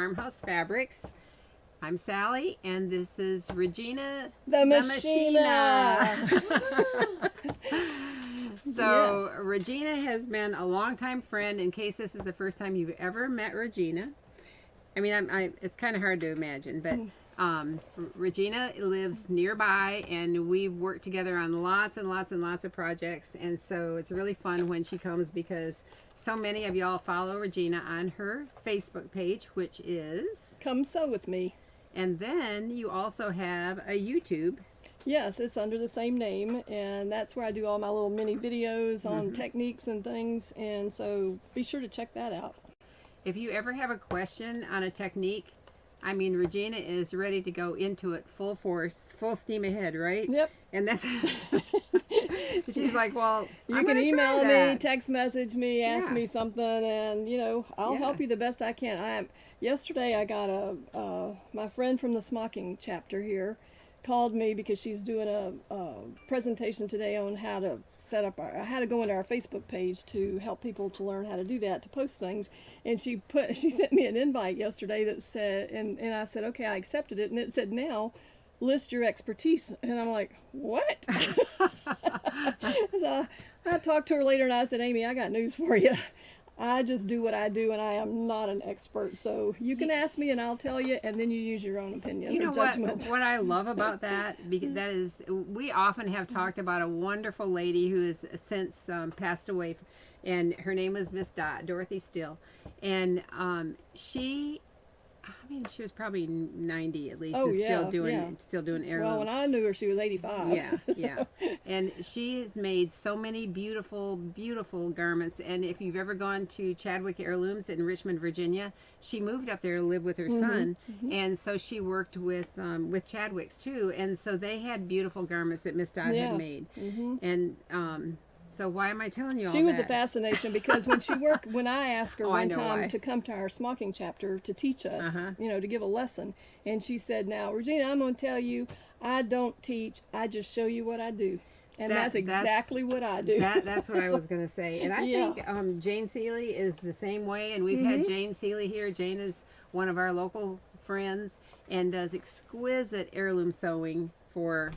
Farmhouse Fabrics. I'm Sally, and this is Regena The Machina. So, Yes. Regena has been a longtime friend. In case this is the first time you've ever met Regena, I mean, it's kind of hard to imagine, but Regena lives nearby, and we've worked together on lots and lots and lots of projects. And so it's really fun when she comes because so many of y'all follow Regena on her Facebook page, which is Come sew with me. and then you also have a YouTube. Yes, it's under the same name, and that's where I do all my little mini videos on techniques and things, and so be sure to check that out. If you ever have a question on a technique, I mean, Regena is ready to go into it full force, full steam ahead, right? Yep. And that's she's like, well, You I'm can gonna try email me, that. text message me, ask Yeah. me something, and I'll Yeah. help you the best I can. Yesterday I got my friend from the smocking chapter here called me because she's doing a presentation today on how to how to go into our Facebook page to help people to learn how to do that, to post things. And she sent me an invite yesterday that said, and I said, okay, I accepted it, and it said, now list your expertise. And I'm like, what? So I talked to her later and I said, Amy, I got news for you. I just do what I do, and I am not an expert. So you can ask me, and I'll tell you, and then you use your own opinion You know or judgment. what I love about that? Because that is, we often have talked about a wonderful lady who has since passed away, and her name was Miss Dorothy Still, and she was probably 90 at least, Oh, and yeah, still doing heirloom. Well, when I knew her, she was 85. Yeah, yeah. And she has made so many beautiful, beautiful garments. And if you've ever gone to Chadwick Heirlooms in Richmond, Virginia, she moved up there to live with her son, and so she worked with Chadwick's too. And so they had beautiful garments that Miss Dot Yeah. had made. And so why am I telling you all She was that? a fascination because when I asked her Oh, I one know time why. to come to our smocking chapter to teach us, Uh-huh. to give a lesson, and she said, now, Regina, I'm going to tell you, I don't teach, I just show you what I do. And that's exactly what I do. That's what I was going to say. And I Yeah. think Jane Seeley is the same way. And we've had Jane Seeley here. Jane is one of our local friends and does exquisite heirloom sewing for,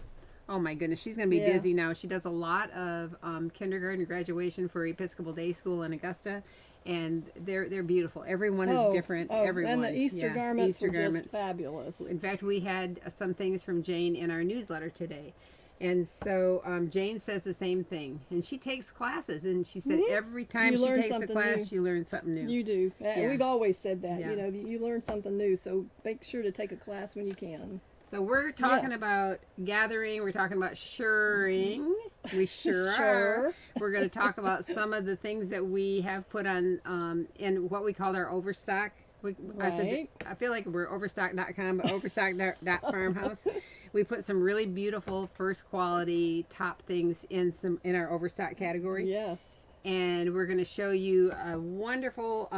oh my goodness, she's going to be Yeah. busy now. She does a lot of kindergarten graduation for Episcopal Day School in Augusta. And they're beautiful. Everyone is different. Everyone. And the Easter Yeah, garments Easter were garments. just fabulous. In fact, we had some things from Jane in our newsletter today. And so Jane says the same thing. And she takes classes. And she said every time You she learn takes a something class, new. you learn something new. You do. Yeah. We've always said that. Yeah. You learn something new, so make sure to take a class when you can. So we're talking about gathering. We're talking about shirring. We sure are. Sure. We're going to talk about some of the things that we have put on in what we call our overstock. Right. I feel like we're overstock.com, but overstock.farmhouse. We put some really beautiful first quality top things in our overstock category. Yes. And we're going to show you a wonderful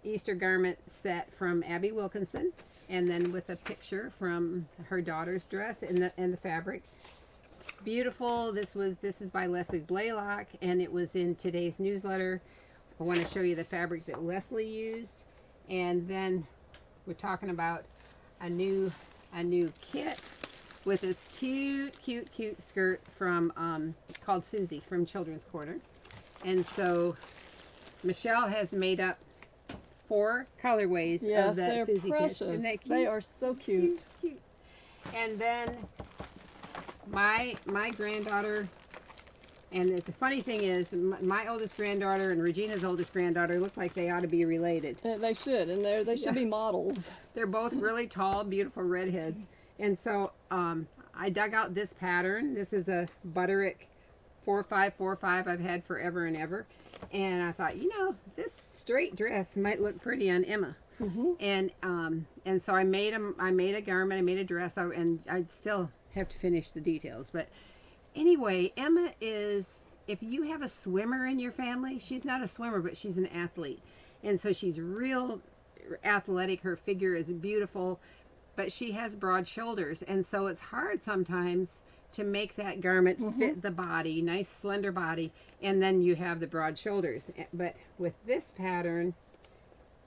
Easter garment set from Abby Wilkinson, and then with a picture from her daughter's dress and the fabric. Beautiful. This is by Leslie Blaylock, and it was in today's newsletter. I want to show you the fabric that Leslie used, and then we're talking about a new kit with this cute skirt from called Susie from Children's Corner. And so Michelle has made up 4 colorways Yes, of that they're Susie precious. kit. Isn't that cute? They are so cute. Cute. And then my granddaughter, and the funny thing is, my oldest granddaughter and Regina's oldest granddaughter look like they ought to be related. They should, and they should be models. They're both really tall, beautiful redheads. And so I dug out this pattern. This is a Butterick 4545 I've had forever and ever. And I thought, this straight dress might look pretty on Emma. And so I made a garment, I made a dress, and I still have to finish the details. But anyway, Emma is, if you have a swimmer in your family, she's not a swimmer, but she's an athlete. And so she's real athletic. Her figure is beautiful, but she has broad shoulders. And so it's hard sometimes to make that garment fit the body, nice slender body, and then you have the broad shoulders. But with this pattern,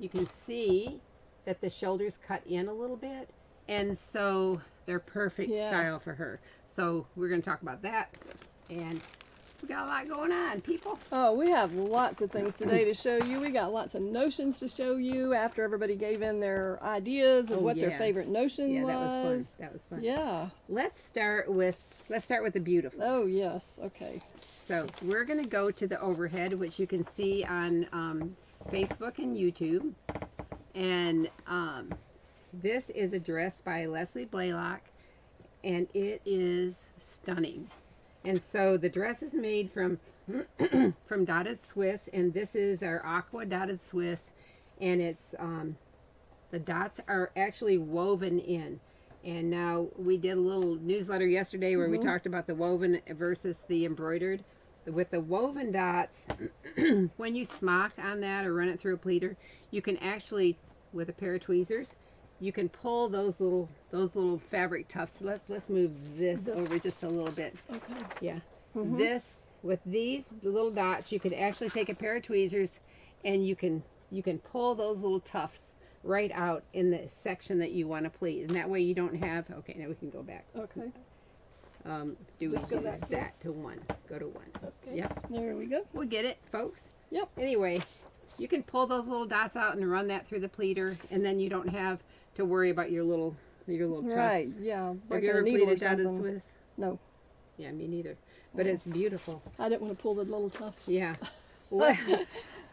you can see that the shoulders cut in a little bit, and so they're perfect Yeah. style for her. So we're going to talk about that, and we got a lot going on, people. Oh, we have lots of things today to show you. We got lots of notions to show you after everybody gave in their ideas of Oh, what their yeah. favorite notion Yeah, was. that was fun. That was fun. Yeah. Let's start with the beautiful. Oh, yes. Okay. So we're going to go to the overhead, which you can see on Facebook and YouTube. And this is a dress by Leslie Blaylock, and it is stunning. And so the dress is made from from dotted Swiss, and this is our aqua dotted Swiss, and it's the dots are actually woven in. And now we did a little newsletter yesterday where we talked about the woven versus the embroidered. With the woven dots, when you smock on that or run it through a pleater, you can actually, with a pair of tweezers, you can pull those little fabric tufts. Let's move this over just a little bit. Okay. Yeah. This, with these little dots, you could actually take a pair of tweezers and you can pull those little tufts right out in the section that you want to pleat. And that way you don't have, okay, now we can go back. Okay. Do Just we go do back here? that to one? Go to one. Okay. Yep. There we go. We'll get it, folks. Yep. Anyway, you can pull those little dots out and run that through the pleater, and then you don't have to worry about your little tufts. Right. Yeah. Have Like you a ever needle or pleated dotted something. Swiss? No. Yeah, me neither. But it's beautiful. I didn't want to pull the little tufts. Yeah. But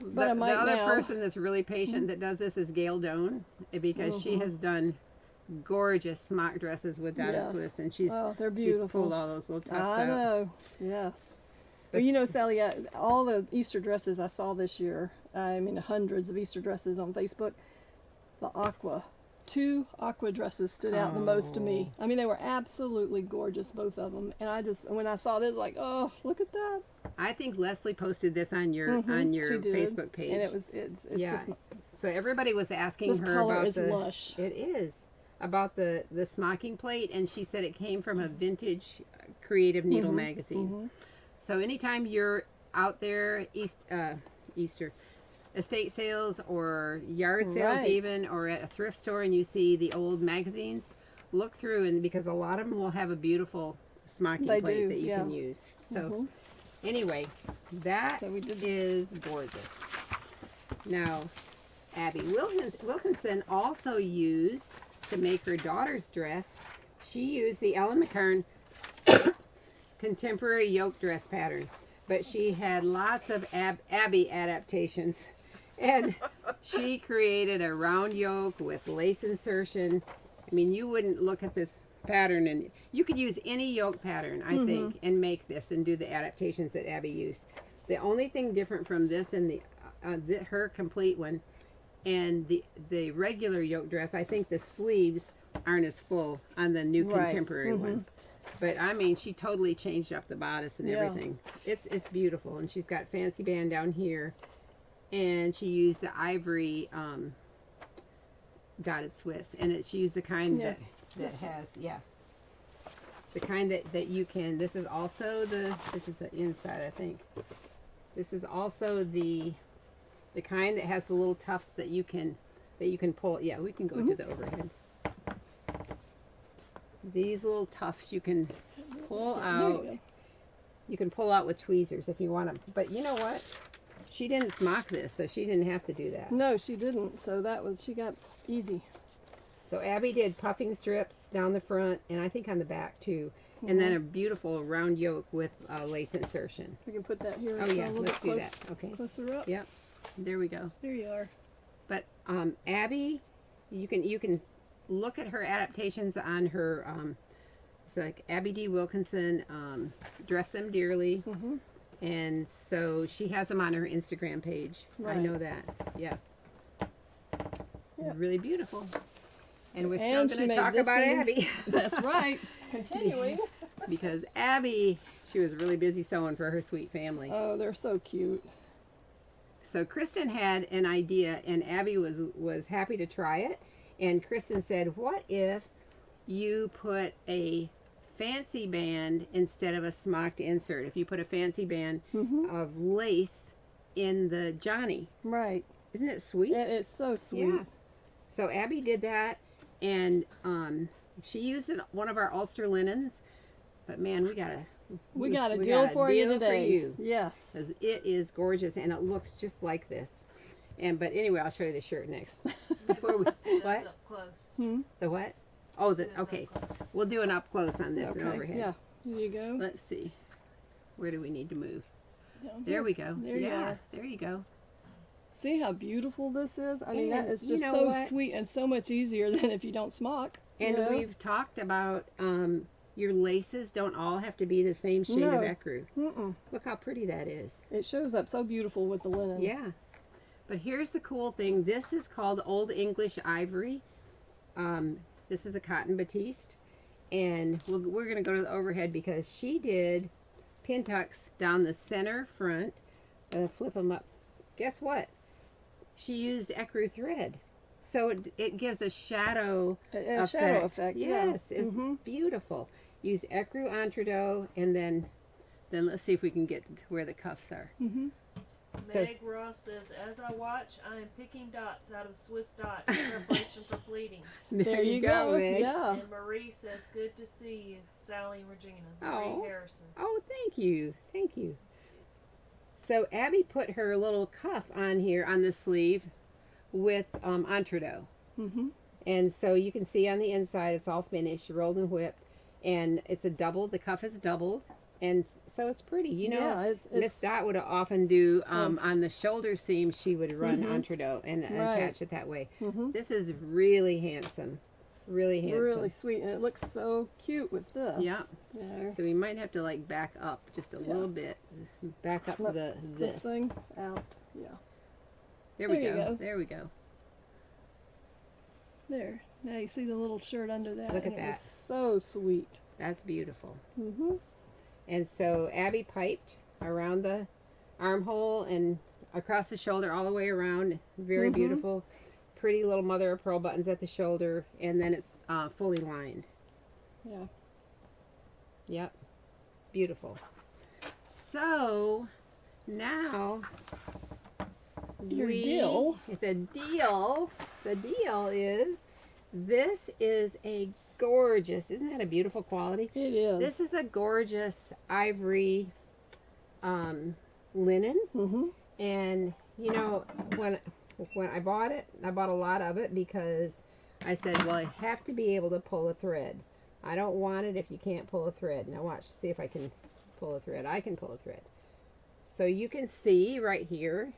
the, I might the other now. person that's really patient that does this is Gail Doan, because she has done gorgeous smock dresses with dotted Yes. Swiss, and she's They're she's beautiful. pulled all those little tufts I out. know. Yes. But- Well, you know, Sally, all the Easter dresses I saw this year, I mean, hundreds of Easter dresses on Facebook, two aqua dresses stood out the most to me. I mean, they were absolutely gorgeous, both of them. And when I saw this, like, oh, look at that. I think Leslie posted this on your She did. Facebook page. And it's Yeah. just, So everybody was asking this her color about is the lush. It is about the smocking plate, and she said it came from a vintage creative needle magazine. So anytime you're out there Easter estate sales or yard sales Right. even, or at a thrift store, and you see the old magazines, look through, and because a lot of them will have a beautiful smocking They plate do, that you yeah. can use. So anyway, that So we did- is gorgeous. Now, Abby Wilkinson also used, to make her daughter's dress, she used the Ellen McCarn contemporary yoke dress pattern. But she had lots of Abby adaptations. And she created a round yoke with lace insertion. I mean, you wouldn't look at this pattern, and you could use any yoke pattern, I think, and make this and do the adaptations that Abby used. The only thing different from this and her complete one and the regular yoke dress, I think the sleeves aren't as full on the new Right. contemporary one. But I mean, she totally changed up the bodice and Yeah. everything. It's beautiful, and she's got fancy band down here, and she used the ivory dotted Swiss, and she used the kind Yeah. that has the kind that you can. This is the inside, I think. This is also the kind that has the little tufts that you can pull. Yeah, we can go to the overhead. These little tufts you can pull There out. you go. You can pull out with tweezers if you want them. But you know what? She didn't smock this, so she didn't have to do that. No, she didn't. So she got easy. So Abby did puffing strips down the front, and I think on the back too. And then a beautiful round yoke with lace insertion. We can put that here. Oh so yeah, a little let's bit do that. Okay. Closer up. Yep. There we go. There you are. But Abby, you can look at her adaptations on her. It's like Abby D. Wilkinson, Dress Them Dearly, and so she has them on her Instagram page. I Right. know that. Yeah. Yeah. Really beautiful. And we're still And she going to made talk this about one. Abby That's right. Continuing. because Abby, she was really busy sewing for her sweet family. Oh, they're so cute. So Kristen had an idea, and Abby was happy to try it. And Kristen said, "What if you put a fancy band instead of a smocked insert? If you put a fancy band of lace in the Johnny, Right. isn't it sweet?" It's so sweet. Yeah. So Abby did that, and she used one of our Ulster linens. But man, we got a deal for you deal today. For you, Yes. 'cause it is gorgeous, and it looks just like this. But anyway, I'll show you the shirt next. Before we what? Up close. The what? Oh, See those okay. up close. We'll do an up close on this and Okay. overhead. Yeah. Here you go. Let's see. Where do we need to move? Down There here. we go. There you are. There you go. See how beautiful this is? I mean, that And is you just know so what? sweet and so much easier than if you don't smock. you And know? we've talked about your laces don't all have to be the same shade of No. ecru. Mm-mm. Look how pretty that is. It shows up so beautiful with the linen. Yeah. But here's the cool thing. This is called Old English Ivory. This is a cotton batiste. And we're going to go to the overhead because she did pin tucks down the center front. Flip them up. Guess what? She used ecru thread. So it gives a shadow A shadow effect. Yes, Yeah. it's beautiful. Use ecru entredeaux, and then let's see if we can get where the cuffs are. Mm-hmm. So- Meg Ross says, as I watch, I am picking dots out of Swiss dot in preparation for pleating. There you go. Meg. Yeah. And Marie says, good to see you, Sally and Regina. Oh. Marie Harrison. Oh, thank you. Thank you. So Abby put her little cuff on here on the sleeve with entredeaux. Mm-hmm. And so you can see on the inside it's all finished, rolled and whipped. And it's a double, the cuff is doubled. And so it's pretty. You know, Yeah, Miss Dot would often do on the shoulder seam, she would run entredeaux and Right. attach it that way. Mm-hmm. This is really handsome. Really handsome. Really sweet, and it looks so cute with this. Yeah. There. So we might have to like back up just a little bit. Back up Flip this. This thing out. Yeah. There we There you go. go. There we go. There. Now you see the little shirt under that. Look at and it was that. so sweet. That's beautiful. Mm-hmm. And so Abby piped around the armhole and across the shoulder all the way around. Very beautiful. Pretty little mother of pearl buttons at the shoulder, and then it's fully lined. Yeah. Yep. Beautiful. So now Your deal. The deal is this is a gorgeous, isn't that a beautiful quality? It is. This is a gorgeous ivory linen. Mm-hmm. And you know, when I bought it, I bought a lot of it because I said, well, I have to be able to pull a thread. I don't want it if you can't pull a thread. Now watch, see if I can pull a thread. I can pull a thread. So you can see right here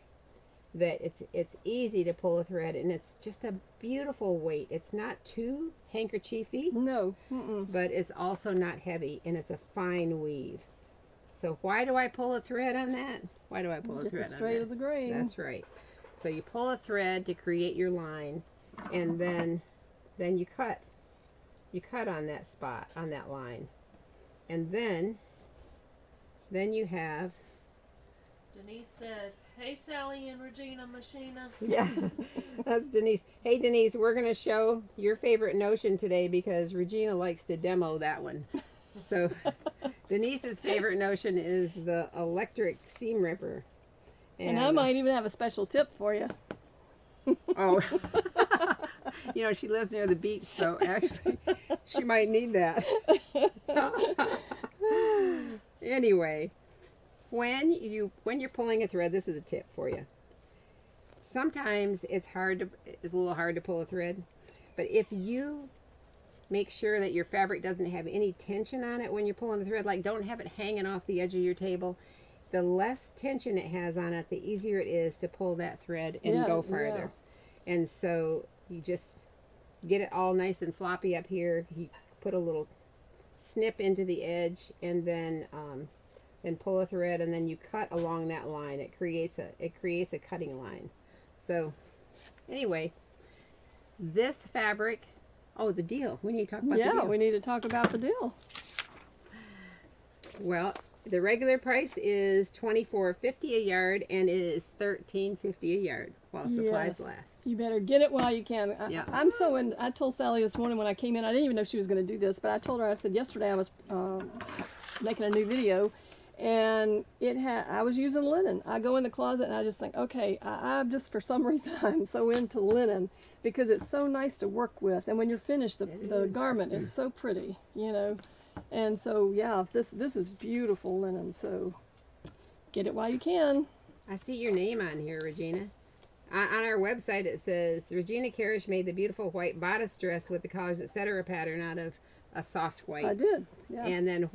that it's easy to pull a thread, and it's just a beautiful weight. It's not too handkerchiefy, No. Mm-mm. but it's also not heavy, and it's a fine weave. So why do I pull a thread on that? Why do I pull a Get thread the on straight that? of the grain. That's right. So you pull a thread to create your line, and then you cut. You cut on that spot, on that line. And then you have, Denise said, hey, Sally and Regina Machina. yeah, that's Denise. Hey Denise, we're going to show your favorite notion today because Regina likes to demo that one. So Denise's favorite notion is the electric seam ripper. And I might even have a special tip for you. Oh, you know, she lives near the beach, so actually she might need that. Anyway, when you're pulling a thread, this is a tip for you. Sometimes it's a little hard to pull a thread, but if you make sure that your fabric doesn't have any tension on it when you're pulling the thread, like don't have it hanging off the edge of your table, the less tension it has on it, the easier it is to pull that thread and go farther. And so you just get it all nice and floppy up here. You put a little snip into the edge, and then pull a thread, and then you cut along that line. It creates a cutting line. So anyway, this fabric. Oh, the deal. We need to talk about the deal. Yeah, we need to talk about the deal. Well, the regular price is $24.50 a yard, and it is $13.50 a yard while supplies Yes. last. You better get it while you can. Yeah. I'm so in. I told Sally this morning when I came in, I didn't even know she was going to do this, but I told her, I said yesterday I was making a new video, and I was using linen. I go in the closet and I just think, okay, I just for some reason I'm so into linen because it's so nice to work with, and when you're finished, the is. garment is so pretty, you know. And so yeah, this is beautiful linen. So get it while you can. I see your name on here, Regina. On our website, it says Regena Karasch made the beautiful white bodice dress with the collars, etc. pattern out of a soft white. I did. Yeah. And then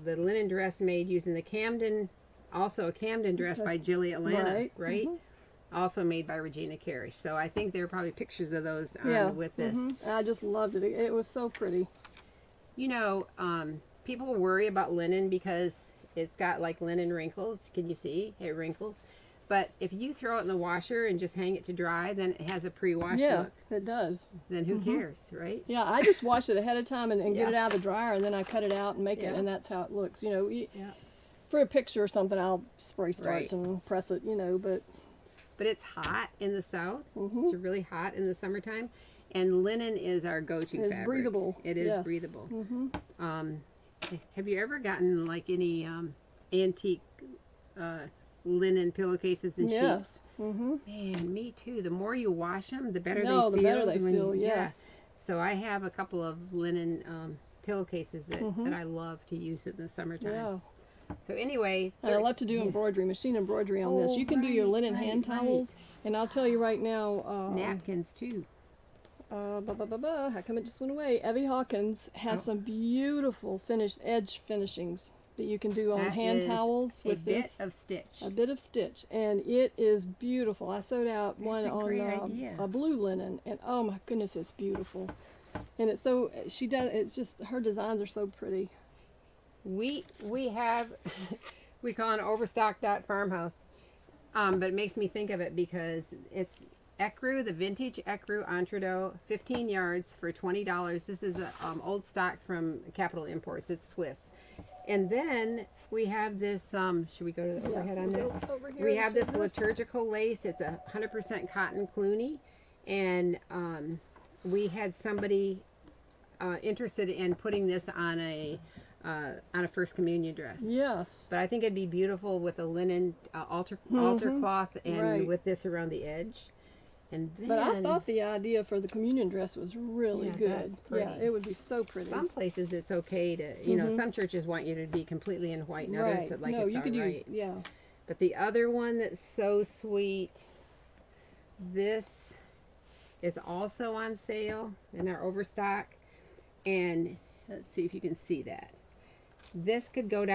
the linen dress made using the Camden, also a Camden dress by Jilly Atlanta, right? Also made by Regena Karasch. So I think there are probably pictures of those on with this. I just loved it. It was so pretty. You know, people worry about linen because it's got like linen wrinkles. Can you see? It wrinkles. But if you throw it in the washer and just hang it to dry, then it has a pre-wash look. It does. Then who cares, right? Yeah, I just wash it ahead of time and get it out of the dryer, and then I cut it out and make it, and that's how it looks. You know, for a picture or something, I'll spray starch and press it, you know, but it's hot in the south. It's really hot in the summertime. And linen is our go-to fabric. It's breathable. It is breathable. Have you ever gotten like any antique linen pillowcases and sheets? Man, me too. The more you wash them, the better they feel. The better they feel, yes. So I have a couple of linen pillowcases that I love to use in the summertime. yeah. So anyway. And I love to do embroidery, machine embroidery on this. You can do your linen hand towels, and I'll tell you right now. Napkins too. How come it just went away? Evie Hawkins has some beautiful edge finishings that you can do on hand towels with this. A bit of stitch. A bit of stitch, and it is beautiful. I sewed out one a great on idea. a blue linen, and oh my goodness, it's beautiful. And it's so it's just her designs are so pretty. We have we call it an overstocked farmhouse, but it makes me think of it because it's ecru, the vintage ecru Entredo, 15 yards for $20. This is a old stock from Capital Imports. It's Swiss. And then we have this, should we go to the overhead on that? We have this liturgical lace. It's 100% cotton Clooney. And we had somebody interested in putting this on a First Communion dress. Yes. But I think it'd be beautiful with a linen altar cloth and with this around the edge. And then, but I thought the idea for the communion dress was really good. That's pretty. Yeah, it would be so pretty. Some places it's okay to, you know, some churches want you to be completely in white, and others it's no, it's you all could right. use But the other one that's so sweet, this is also on sale in our overstock, and let's see if you can see that. This could go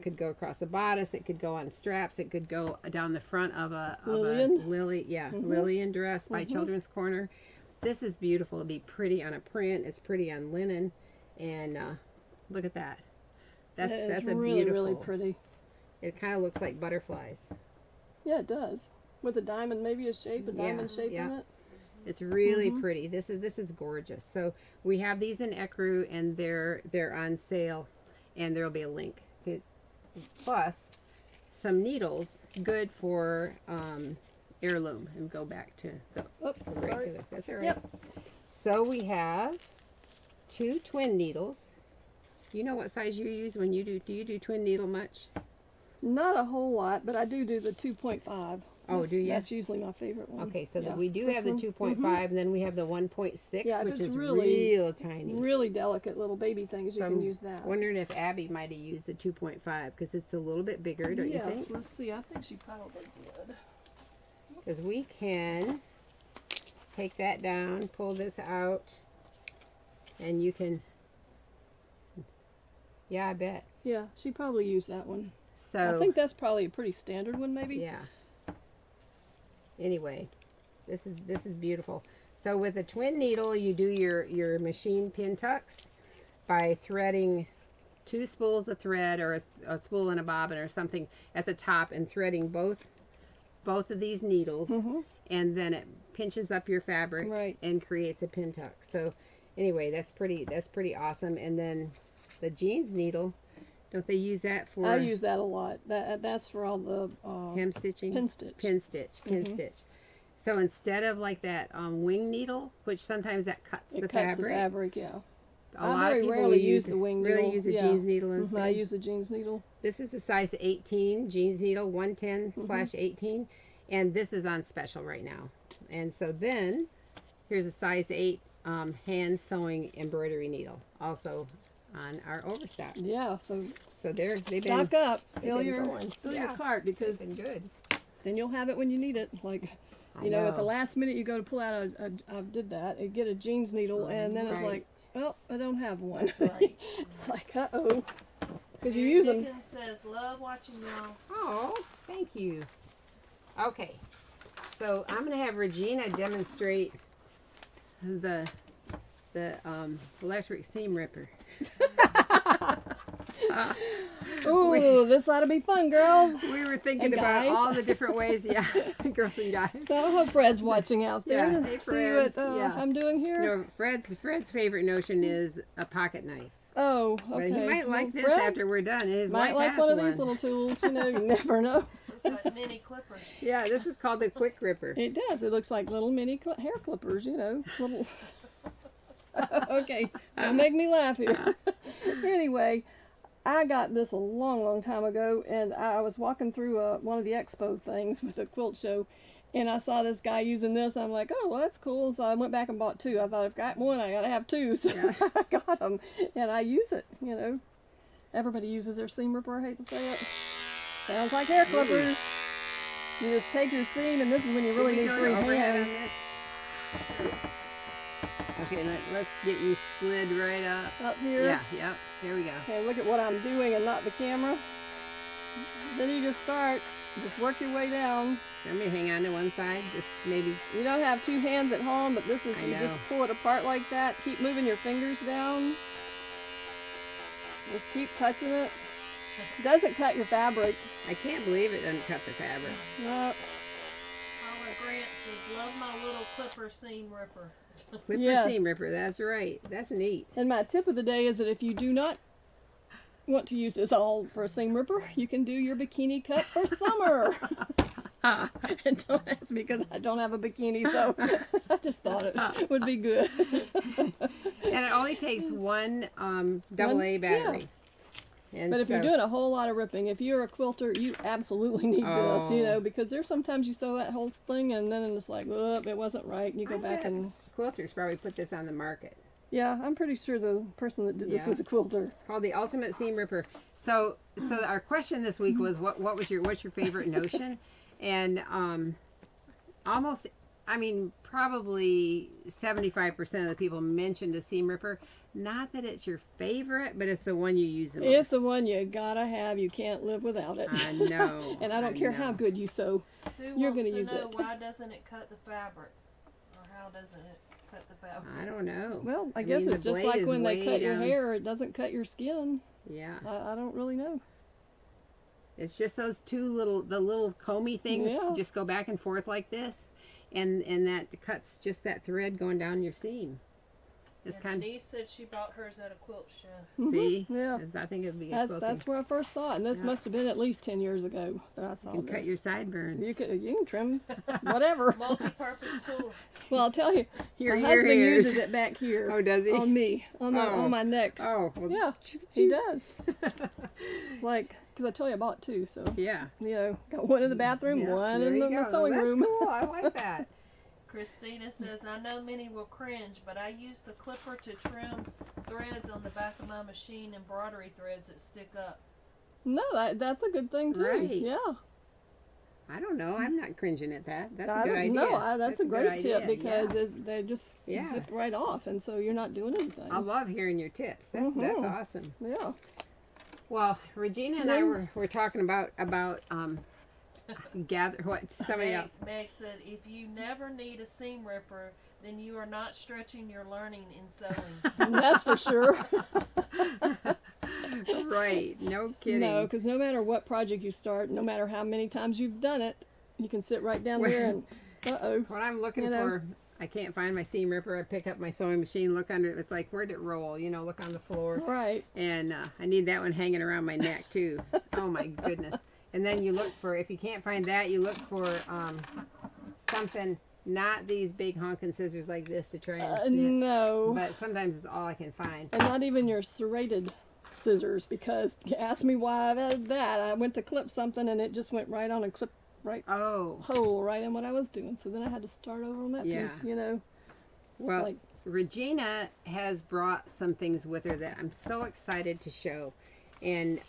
could go across the bodice. It could go on straps. It could go down the front of a Lillian dress by Children's Corner. This is beautiful. It'd be pretty on a print. It's pretty on linen, and look at that. That's a really beautiful. really pretty. It kind of looks like butterflies. Yeah, it does. With a diamond, maybe a diamond shape in it. It's really pretty. This is gorgeous. So we have these in ecru, and they're on sale. And there'll be a link to, plus some needles, good for heirloom. And go back to the regular. That's all right. Yep. So we have 2 twin needles. You know what size you use when you do? Do you do twin needle much? Not a whole lot, but I do the 2.5. Oh, do you? That's usually my favorite one. Okay, so we do have the 2.5, and then we have the 1.6, which is really real tiny. Really delicate little baby things. You can use that. Wondering if Abby might have used the 2.5 because it's a little bit bigger, don't you think? Let's see. I think she probably did. Because we can take that down, pull this out, and you can. Yeah, I bet. Yeah, she probably used that one. So I think that's probably a pretty standard one, maybe. Yeah. Anyway, this is beautiful. So with a twin needle, you do your machine pin tucks by threading 2 spools of thread or a spool and a bobbin or something at the top and threading both of these needles, and then it pinches up your fabric and creates a pin tuck. So anyway, that's pretty awesome. And then the jeans needle, don't they use that for? I use that a lot. That's for all the hem stitching, pin stitch. Pin stitch. So instead of like that wing needle, which sometimes that cuts the fabric. Yeah. A lot of people rarely use the wing needle. Really use a jeans needle instead. I use the jeans needle. This is the size 18 jeans needle, 110/18, and this is on special right now. And so then here's a size 8 hand sewing embroidery needle, also on our overstock. Yeah, so So they've been stock up, they've fill been your going. Yeah. cart, because been good. then you'll have it when you need it. Like, I you know, at the know. last minute you go to pull out I did that, and get a jeans needle, and then it's Right. like, oh, I don't have one. That's right. It's like, uh-oh, because you Mary use them. Dickens says, love watching y'all. Oh, thank you. Okay, so I'm gonna have Regina demonstrate the electric seam ripper. Ooh, this ought to be fun, girls. We were thinking And about guys. all the different ways, yeah, girls and guys. So I hope Fred's watching out there. Yeah, hey, See Fred. what Yeah. I'm doing here? No, Fred's favorite notion is a pocket knife. Oh, But okay. he might like Well, this Fred after we're done. His might wife like has one of these little tools. You know, you never know. Looks like mini clippers. Yeah, this is called the quick ripper. It does. It looks like little mini hair clippers. You know, little. Okay, don't make me laugh here. Anyway, I got this a long, long time ago, and I was walking through one of the expo things with a quilt show, and I saw this guy using this. I'm like, oh, well, that's cool. So I went back and bought two. I thought, if I got one, I gotta have two. So Yeah. I got them, and I use it. You know, everybody uses their seam ripper. I hate to say it. Sounds like hair clippers. You just take your seam, and this is when you really need three hands. Okay, let's get you slid right up. Up here. Yeah, yep. Here we go. Okay, look at what I'm doing and not the camera. Then you just start, just work your way down. Let me hang on to one side, just maybe. You don't have two hands at home, but this is, I you know. just pull it apart like that. Keep moving your fingers down. Just keep touching it. Doesn't cut your fabric. I can't believe it doesn't cut the fabric. No. Paula Grant says, love my little clipper seam ripper. Clipper Yes. seam ripper, that's right. That's neat. And my tip of the day is that if you do not want to use this all for a seam ripper, you can do your bikini cut for summer. And don't ask me because I don't have a bikini, so I just thought it would be good. And it only takes one AA battery. And But if you're so- doing a whole lot of ripping, if you're a quilter, you absolutely need this, you Oh. know, because there's sometimes you sew that whole thing and then it's like, oh, it wasn't right, and you go I back bet and, quilters probably put this on the market. yeah, I'm pretty sure the person that did this Yeah. was a quilter. It's called the Ultimate Seam Ripper. So our question this week was what's your favorite notion? And almost, I mean, probably 75% of the people mentioned a seam ripper. Not that it's your favorite, but it's the one you use the most. It's the one you gotta have. You can't live without it. I know. And I don't care how know. good you sew. Sue You're wants gonna to use know it. why doesn't it cut the fabric? Or how doesn't it cut the fabric? I don't know. Well, I I guess mean, it's the just blade like is when they way cut your down. hair, it doesn't cut your skin. Yeah. I don't really know. It's just those the little comey things Yeah. just go back and forth like this, and that cuts just that thread going down your seam. Just And kind of Denise said she bought hers at a quilt show. see. Yeah. 'Cause I think it'd be good quilting. That's where I first saw it, and this Yeah. must have been at least 10 years ago that I saw You can this. cut your sideburns. You can trim whatever. Multi-purpose tool. Well, I'll tell you, Your my ear husband hairs. uses it back here. Oh, does he? On me, on my neck. Oh, well, Yeah, he does. Like, because I told you I bought two, so yeah. you know, got one in the bathroom, Yeah, one there in you the go. sewing That's room. cool. I like that. Christina says, I know many will cringe, but I use the clipper to trim threads on the back of my machine, embroidery threads that stick up. No, that's a good thing too. Right. Yeah, I don't know. I'm not cringing at that. That's I a good don't idea. know. That's a good great idea. tip because Yeah. they just Yeah. zip right off, and so you're not doing anything. I love hearing your tips. That's Mhm. awesome. Yeah. Well, Regina and I Then- were talking about gather what somebody else. Meg said, if you never need a seam ripper, then you are not stretching your learning in sewing. That's for sure. Right. No kidding. No, because no matter what project you start, no matter how many times you've done it, you can sit right down there and, uh-oh. What I'm looking You know. for, I can't find my seam ripper. I pick up my sewing machine, look under it. It's like, where'd it roll? You know, look on the floor. Right. And I need that one hanging around my neck too. Oh my goodness. And then you look for, if you can't find that, you look for something, not these big honking scissors like this to try and snip. No. But sometimes it's all I can find. And not even your serrated scissors, because you asked me why I had that. I went to clip something and it just went right on a clip right Oh, hole right in what I was doing. So then I had to start over on that Yeah. piece, you know. Well, like, Regina has brought some things with her that I'm so excited to show. And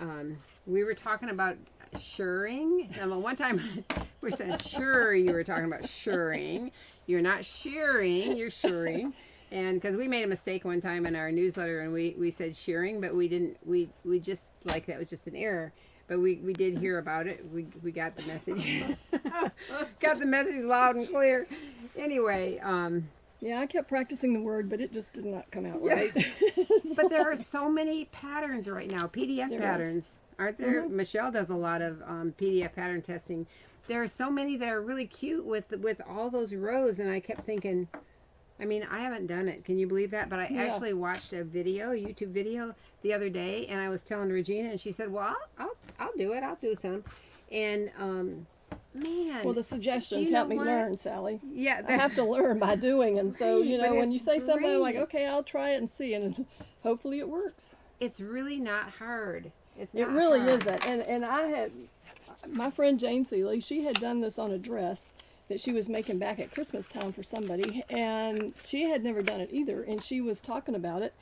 we were talking about shirring. One time we said, sure, you were talking about shirring. You're not shearing, you're shirring. And because we made a mistake one time in our newsletter and we said shearing, but we didn't, we just, like, that was just an error. But we did hear about it. We got the message. Got the message loud and clear. Anyway, yeah, I kept practicing the word, but it just did not come out right. but there are so many patterns right now, PDF There patterns, is. aren't there? Michelle does a lot of PDF pattern testing. There are so many that are really cute with all those rows, and I kept thinking, I mean, I haven't done it. Can you believe that? But I Yeah. actually watched a video, YouTube video, the other day, and I was telling Regina, and she said, "Well, I'll do it. I'll do some." And man, Well, the suggestions You know help me what? learn, Sally. yeah, I have to learn by doing, and so Right, you but know, when you it's say something, I'm like, great. okay, I'll try it and see, and hopefully it works. it's really not hard. It's It not really hard. isn't. And I had my friend Jane Seeley. She had done this on a dress that she was making back at Christmas time for somebody, and she had never done it either. And she was talking about it,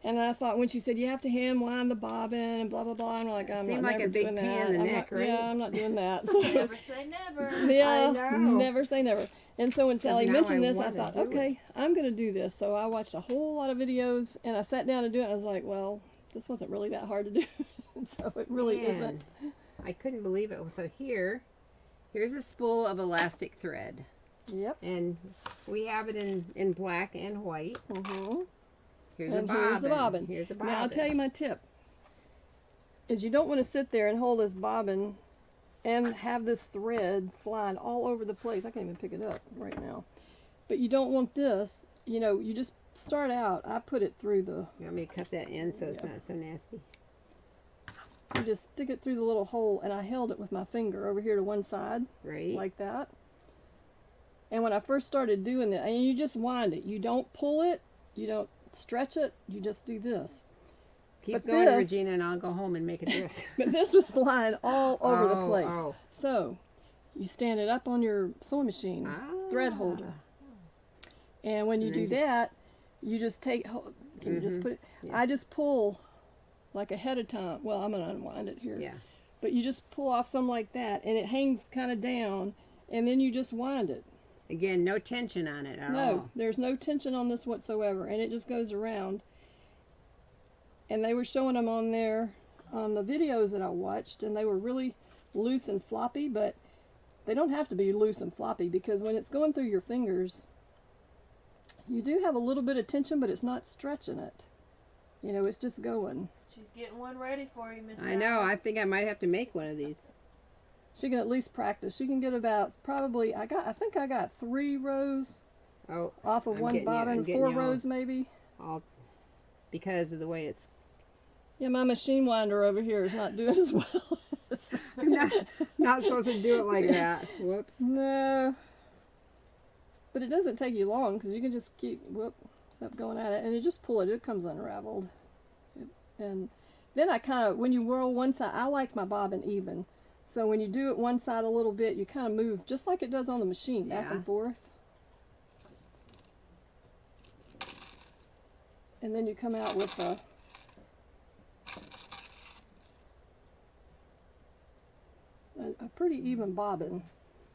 and I thought when she said you have to hand wind the bobbin and blah blah blah, I'm like, I'm Seemed not like a never big doing pain that. in the I'm neck, not, right? Yeah, I'm not doing that. So Never say never. yeah, I know. never say never. And so when Sally now mentioned I this, I wanna thought, do it. okay, I'm going to do this. So I watched a whole lot of videos, and I sat down to do it. I was like, well, this wasn't really that hard to do. And so it really Man, isn't. I couldn't believe it. So here's a spool of elastic thread, Yep. and we have it in black and white. Mm-hmm. Here's And a bobbin. here's the bobbin. Here's a bobbin. Now I'll tell you my tip. Is you don't want to sit there and hold this bobbin and have this thread flying all over the place. I can't even pick it up right now. But you don't want this. You know, you just start out. I put it through the. You want me to cut that in so it's Yeah. not so nasty? You just stick it through the little hole, and I held it with my finger over here to one side, Right. like that. And when I first started doing that, and you just wind it. You don't pull it. You don't stretch it. You just do this. Keep but going, this- Regina, and I'll go home and make a dress. But this was flying all over the Oh, place. oh. So, you stand it up on your sewing machine thread holder. And when you And do then just- that, you just take, can you just Mhm. put it, Yeah. I just pull like ahead of time. Well, I'm going to unwind it here. Yeah. But you just pull off some like that, and it hangs kind of down, and then you just wind it. Again, no tension on it at No, all. there's no tension on this whatsoever, and it just goes around. And they were showing them on there, on the videos that I watched, and they were really loose and floppy, but they don't have to be loose and floppy, because when it's going through your fingers, you do have a little bit of tension, but it's not stretching it. You know, it's just going. She's getting one ready for you, Miss. I know. I think I might have to make one of these. She can at least practice. She can get about probably, I think I got 3 rows Oh, off of I'm one getting you- I'm bobbin, getting 4 you all. rows maybe. all because of the way it's. Yeah, my machine winder over here is not doing as well. I'm not supposed to do it like that. Whoops. No. But it doesn't take you long, because you can just keep going at it, and you just pull it. It comes unraveled. And then I kind of, when you whirl one side, I like my bobbin even. So when you do it one side a little bit, you kind of move just like it does on the machine, back Yeah. and forth. And then you come out with a pretty even bobbin.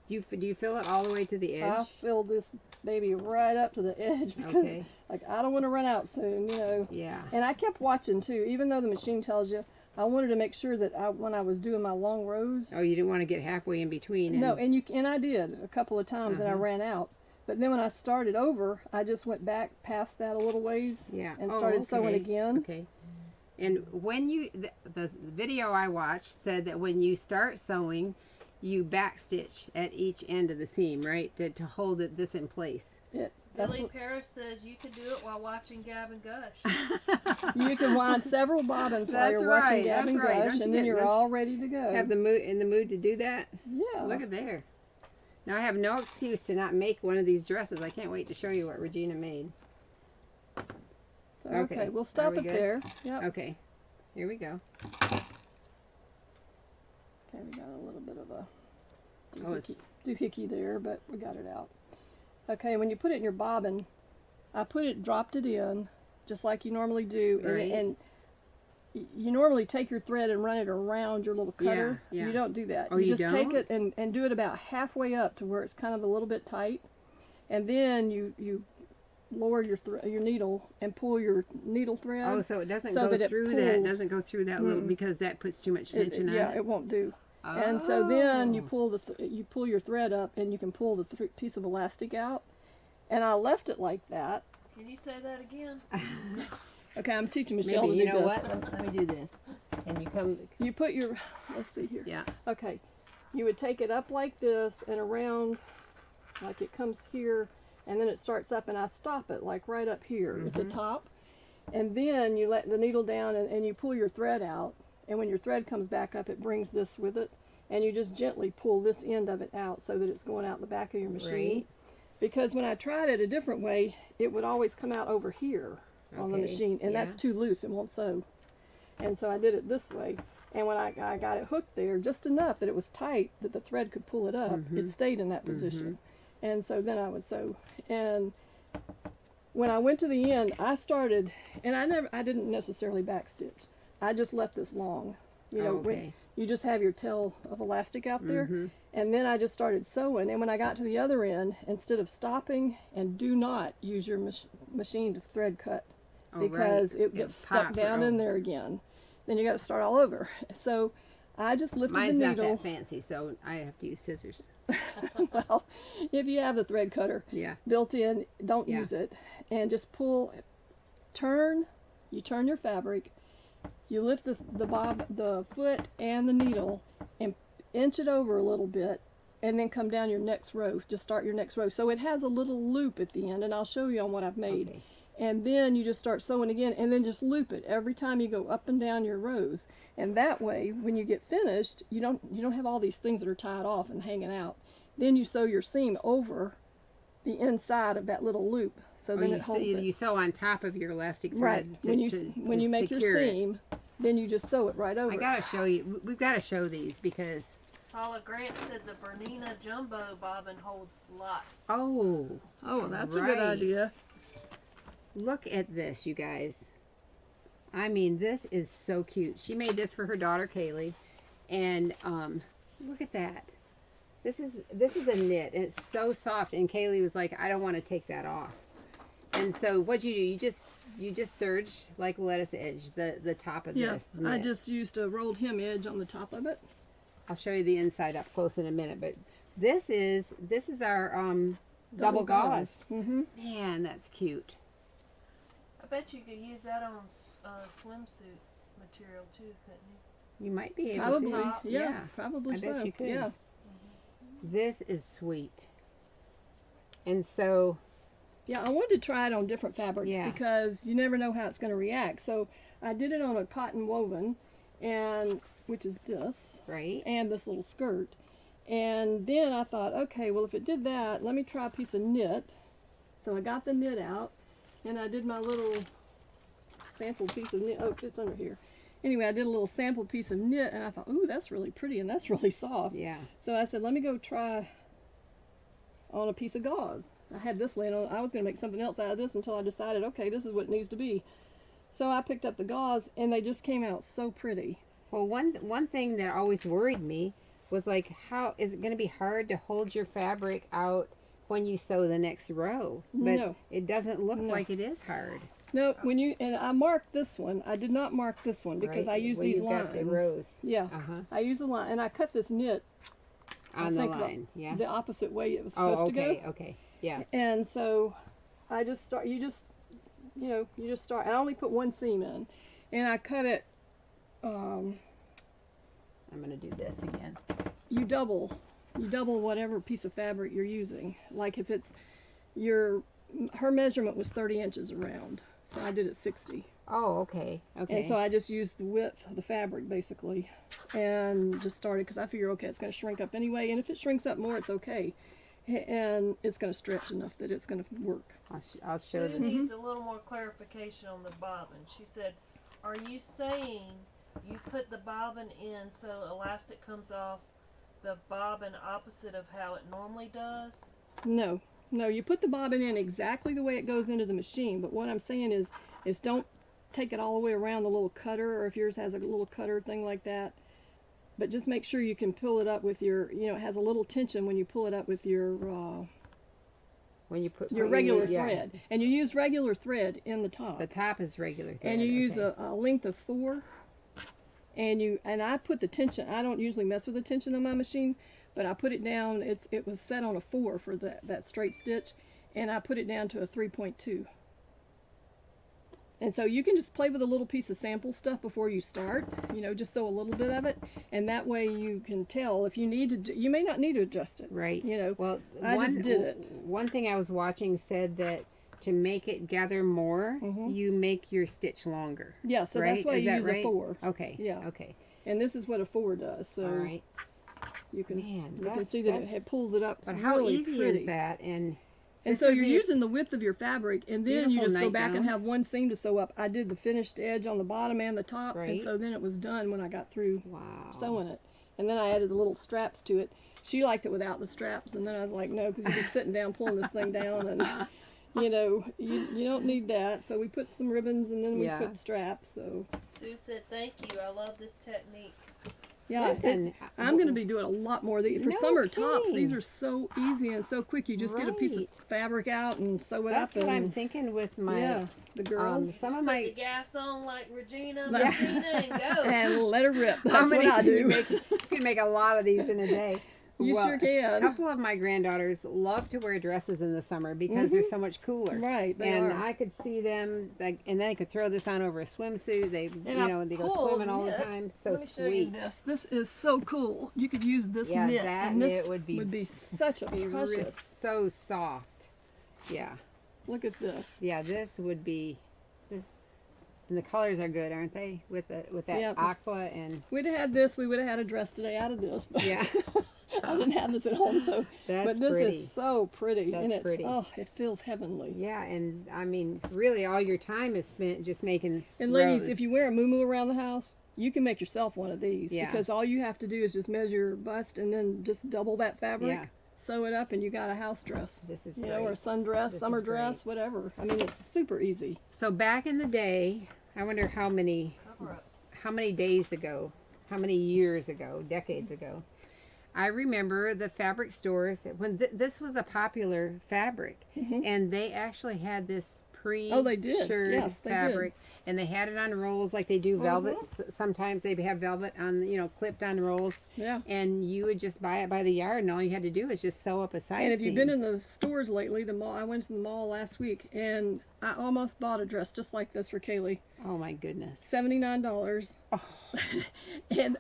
Do you fill it all the way to the I edge? filled this baby right up to the edge because, Okay. like, I don't want to run out soon, you know. Yeah. And I kept watching too, even though the machine tells you. I wanted to make sure that when I was doing my long rows. Oh, you didn't want to get halfway in between. And, No, and I did a couple of times, and I ran out. But then when I started over, I just went back past that a little ways Yeah. and Oh, started sewing okay. again. Okay. And when you the video I watched said that when you start sewing, you backstitch at each end of the seam, right, to hold this in place. That's Billy what, Parrish says you can do it while watching Gavin Gush. you can wind several bobbins while That's you're watching right, Gavin that's right. Gush, Don't you and then get- you're don't you all ready to go. Have the mood in the mood to do that? Yeah. Look at there. Now I have no excuse to not make one of these dresses. I can't wait to show you what Regina made. So, Okay. okay, we'll Are stop we it good? there. Yep. Okay. Here we go. Okay, we got a little bit of a Oh, doohickey there, but we got it out. Okay, when you put it in your bobbin, I dropped it in, just like you normally do, Right. and you normally take your thread and run it around your little cutter. Yeah, yeah. You don't do that. Oh, you you just take don't? it and do it about halfway up to where it's kind of a little bit tight, and then you lower your needle and pull your needle thread. Oh, so it doesn't so go that it through that. pulls. Doesn't go through that little because that puts too much tension on Yeah, it. it won't do. Oh. And so then you pull you pull your thread up, and you can pull the piece of elastic out. And I left it like that. Can you say that again? Okay, I'm teaching Michelle Maybe to you do know this. what? Let me do this. And you come. You put your, let's see here. Yeah. Okay, you would take it up like this and around, like it comes here, and then it starts up, and I stop it like right up here at the top. And then you let the needle down, and you pull your thread out, and when your thread comes back up, it brings this with it, and you just gently pull this end of it out so that it's going out the back of your machine. Right. Because when I tried it a different way, it would always come out over here on the Okay, machine, and that's yeah. too loose, it won't sew. And so I did it this way, and when I got it hooked there just enough that it was tight that the thread could pull it up, it stayed in that position. And so then I would sew. And when I went to the end, I started, and I didn't necessarily backstitch. I just left this long. You know, when Okay. you just have your tail of elastic out there, and then I just started sewing. And when I got to the other end, instead of stopping, and do not use your machine to thread cut, Oh, because right. it gets It'll stuck pop down or- in there again. Then you got to start all over. So I just lifted Mine's the not needle. that fancy, so I have to use scissors. Well, if you have the thread cutter Yeah. built in, don't Yeah. use it, and just pull, you turn your fabric, you lift the foot and the needle, and inch it over a little bit, and then come down your next row. Just start your next row. So it has a little loop at the end, and I'll show you on what I've made. Okay. And then you just start sewing again, and then just loop it every time you go up and down your rows. And that way, when you get finished, you don't have all these things that are tied off and hanging out. Then you sew your seam over the inside of that little loop, so Oh, then you, it holds you, it. you sew on top of your elastic Right. thread. To, When you to, when to you make your secure it. seam, then you just sew it right over. I gotta show you. We've got to show these because. Paula Grant said the Regena jumbo bobbin holds lots. Oh, Oh, that's a good right. idea. Look at this, you guys. I mean, this is so cute. She made this for her daughter Kaylee, and look at that. This is a knit, and it's so soft. And Kaylee was like, "I don't want to take that off." And so, what'd you do? You just serged like lettuce edge the top of Yeah, this. I knit. just used a rolled hem edge on the top of it. I'll show you the inside up close in a minute, but this is our double gauze. Mm-hmm. Man, that's cute. I bet you could use that on swimsuit material too, couldn't you? You might be able Probably, to. yeah, probably I so. bet you could. Yeah. This is sweet. And so, Yeah, I wanted to try it on different fabrics Yeah. because you never know how it's going to react. So I did it on a cotton woven, and which is this, right? and this little skirt. And then I thought, okay, well, if it did that, let me try a piece of knit. So I got the knit out, and I did my little sample piece of knit. Oh, it's under here. Anyway, I did a little sample piece of knit, and I thought, ooh, that's really pretty, and that's really soft. Yeah. So I said, let me go try on a piece of gauze. I had this laying on. I was going to make something else out of this until I decided, okay, this is what it needs to be. So I picked up the gauze, and they just came out so pretty. Well, one thing that always worried me was like, how is it going to be hard to hold your fabric out when you sew the next row? But No. it doesn't look No. like it is hard. No, and I marked this one. I did not mark this one because Right. I used Well, these you've got lines. the rows. Yeah, Uh-huh. I used the line, and I cut this knit On the think about line. Yeah. the opposite way it was supposed Oh, to go. okay. Okay. Yeah. And so I just start. You just start. I only put one seam in, and I cut it. I'm going to do this again. You double whatever piece of fabric you're using. Like if it's her measurement was 30 inches around, so I did it 60. Oh, okay. Okay. And so I just used the width of the fabric basically, and just started because I figure, okay, it's going to shrink up anyway, and if it shrinks up more, it's okay, and it's going to stretch enough that it's going to work. I'll show Sue them. needs a little more clarification on the bobbin. She said, are you saying you put the bobbin in so elastic comes off the bobbin opposite of how it normally does? No, No, you put the bobbin in exactly the way it goes into the machine. But what I'm saying is don't take it all the way around the little cutter, or if yours has a little cutter thing like that. But just make sure you can pull it up with your, you know, it has a little tension when you pull it up with your When you put regular yeah. thread. And you use regular thread in the top. The top is regular thread. And you use okay. a length of 4. And I put the tension. I don't usually mess with the tension on my machine, but I put it down. It was set on a 4 for that straight stitch, and I put it down to a 3.2. And so you can just play with a little piece of sample stuff before you start, you know, just sew a little bit of it, and that way you can tell if you need to. You may not need to adjust it, Right. You know. Well, I just did it. One thing I was watching said that to make it gather more, you make your stitch longer. Yeah, so right? that's why Is you that use right? a 4. Okay. Yeah. Okay. And this is what a 4 does. So All right. you can Man, you can see that it pulls it up. But really how easy pretty. is that? And And so you're using the width of your fabric, and then you beautiful just go back and nightgown. have one seam to sew up. I did the finished edge on the bottom and the top, and Right. so then it was done when I got through wow. sewing it. And then I added the little straps to it. She liked it without the straps, and then I was like, no, because you've been sitting down pulling this thing down, and you know, you don't need that. So we put some ribbons, and then we Yeah. put straps. So Sue said, "Thank you. I love this technique." yeah, Listen, I'm going to be doing a lot more of these. For No summer tops, kidding. these are so easy and so quick. You just get a piece of Right. fabric out and sew it That's up. what I'm and thinking with my yeah, the girls. some of Put my the gas on like Regena, Yeah. Regina, and go. and let her rip. how That's what many I can you do. make? You can make a lot of these in a day. You Well, sure A can. couple of my granddaughters love to wear dresses in the summer because they're so much cooler. Right, they and are. I could see them, like, and then they could throw this on over a swimsuit. They, And I they go pulled swimming all the knit. time. So Let me show you sweet. this. This is so cool. You could use this Yeah, knit, that and this knit would be such a precious. so soft. Yeah, Look at this. yeah. This would be. And the colors are good, aren't they? With that Yep. aqua and We'd have had this. We would have had a dress today out of this. But yeah. I didn't have this at home, so. That's but this pretty. is so pretty, That's and it's pretty. it feels heavenly. Yeah, and I mean, really, all your time is spent just making. And ladies, rows. if you wear a muumuu around the house, you can make yourself one of these Yeah. because all you have to do is just measure your bust and then just double that fabric, Yeah. sew it up, and you got a house dress. This is You know, or a great. sundress, This summer is great. dress, whatever. I mean, it's super easy. So back in the day, I wonder how many days ago, how many years ago, decades ago. I remember the fabric stores when this was a popular fabric, and they actually had this Oh, they did. shirred Yes, they did. fabric, and they had it on rolls like they do velvet. Sometimes they have velvet on, clipped on rolls, Yeah. and you would just buy it by the yard, and all you had to do was just sew up a side And if you've seam. been in the stores lately, the mall, I went to the mall last week, and I almost bought a dress just like this for Kaylee. Oh my goodness! $79. Oh. And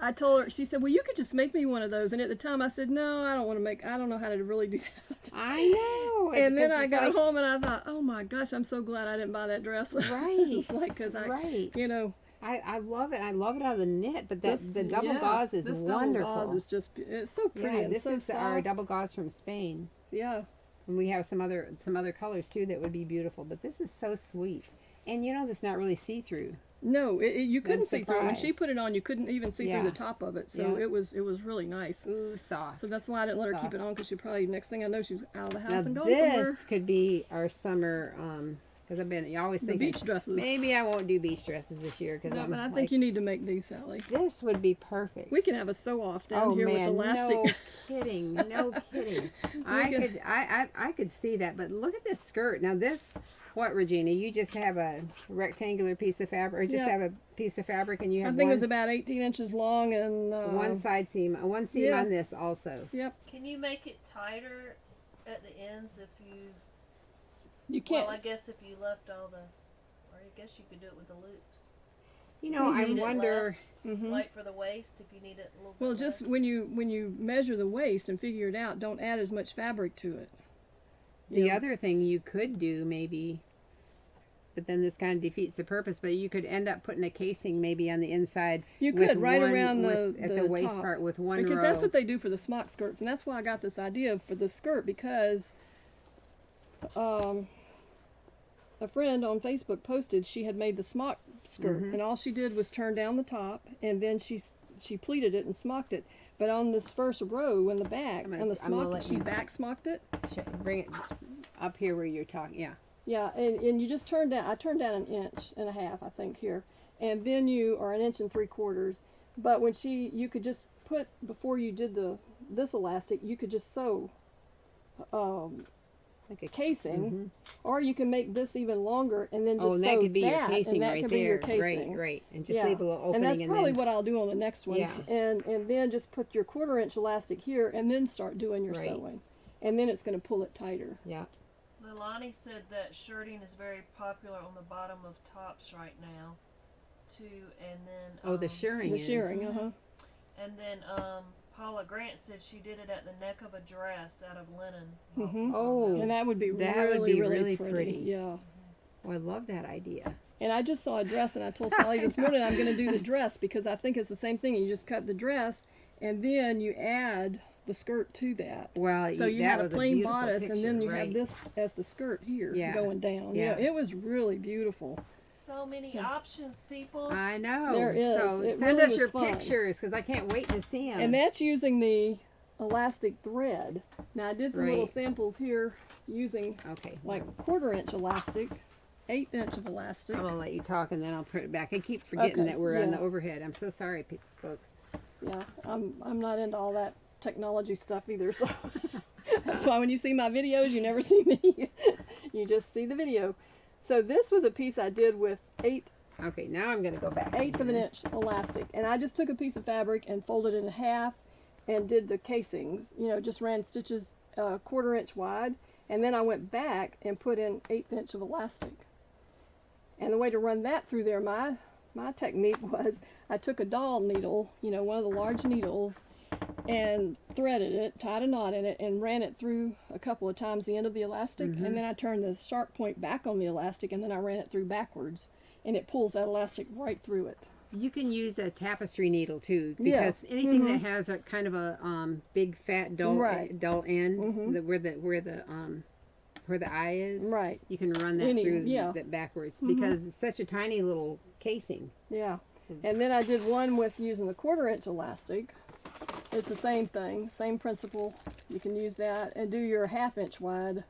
I told her, she said, well, you could just make me one of those. And at the time I said, no, I don't know how to really do that. I know. And then because I it's got like- home and I thought, oh my gosh, I'm so glad I didn't buy that dress. Right. It's like, because right. I love it. I love it out of the knit, but the double gauze is this wonderful. Double gauze is just, it's so pretty. Yeah, and this so is soft. our double gauze from Spain, Yeah. and we have some other colors too that would be beautiful. But this is so sweet, and it's not really see through. No, you couldn't see through it. When she surprised. put it on, you couldn't even see Yeah. through the top of it. So Yeah. it was really nice. Ooh, soft. So that's why I didn't let her keep it on, because she probably, next thing I know, she's out of the house Now and going somewhere. this could be our summer. Because you always The think beach dresses. maybe I won't do beach dresses this year because No, but I think you need to make these, Sally. this would be perfect. We can have a sew-off down Oh here man, with elastic. no kidding, no kidding. I could see that, but look at this skirt. Now this, what, Regina? You just have a rectangular piece of fabric, or just Yeah. have a piece of fabric, and you I have think one, it was about 18 inches long and one side seam, one seam yeah. on this also. Yep. Can you make it tighter at the ends if you? You can't. Well, I guess if you left all the, or I guess you could do it with the loops. I Need it wonder. less, Mhm. like for the waist, if you need it a little bit. Well, just less. when you measure the waist and figure it out, don't add as much fabric to it. The You know? other thing you could do maybe, but then this kind of defeats the purpose. But you could end up putting a casing maybe on the inside. You with could right one- around at the waist top. part with one Because row. that's what they do for the smock skirts, and that's why I got this idea for the skirt, because a friend on Facebook posted she had made the smock skirt, Mhm. and all she did was turn down the top, and then she she pleated it and smocked it. But on this first row in the back, I'm gonna- on the I'm gonna smock, let she you- back smocked it. Bring it up here where you're talking. Yeah. Yeah, and you just turn down. I turned down 1.5 inches, I think here, and then you or 1 3/4 inches. But when you could just put before you did this elastic, you could just sew Like a casing, or you can make this even longer and then just Oh, and that sew could be your that, casing and that right could there. be your casing. Right. And just Yeah. leave a little opening. And that's probably then, what I'll do on the next one. Yeah. And then just put your 1/4 inch elastic here, and then start doing your Right. sewing, and then it's going to pull it tighter. Yeah. Lilani said that shirting is very popular on the bottom of tops right now, too. And then Oh, the shirring. The is. shearing, And then Paula Grant said she did it at the neck of a dress out of linen. Mhm. Oh, And that would be that really, would be really, really pretty. pretty. Yeah. Oh, I love that idea. And I just saw a dress, and I told Sally this morning I'm going to do the dress because I think it's the same thing. You just cut the dress, and then you add the skirt to that. Well, So you that had a was plain beautiful bodice, and then picture, you have right. this as the skirt here Yeah. going down. Yeah. It was really beautiful. So many So- options, people. I know. There is. So It send really us was your fun. pictures because I can't wait to see them. And that's using the elastic thread. Now I did some little Right. samples here using Okay. like 1/4 inch elastic, 1/8 inch of elastic. I'm gonna let you talk and then I'll put it back. I keep forgetting Okay, that we're on yeah. the overhead. I'm so sorry, folks. Yeah, I'm not into all that technology stuff either, so that's why when you see my videos, you never see me. You just see the video. So this was a piece I did with 1/8 Okay, now I'm gonna go back. of an inch elastic, and I just took a piece of fabric and folded it in half, and did the casings. You know, just ran stitches 1/4 inch wide, and then I went back and put in 1/8 inch of elastic. And the way to run that through there, my technique was I took a doll needle, you know, one of the large needles, and threaded it, tied a knot in it, and ran it through a couple of times the end of the elastic, and then I turned the sharp point back on the elastic, and then I ran it through backwards, and it pulls that elastic right through it. You can use a tapestry needle too, Yeah. because anything that has a kind of a big fat dull Right. dull end, where the eye is, Right. you can run that Any- through yeah. that backwards because it's such a tiny little casing. Yeah. And then I did one with using the 1/4 inch elastic. It's the same thing, same principle. You can use that and do your 1/2 inch wide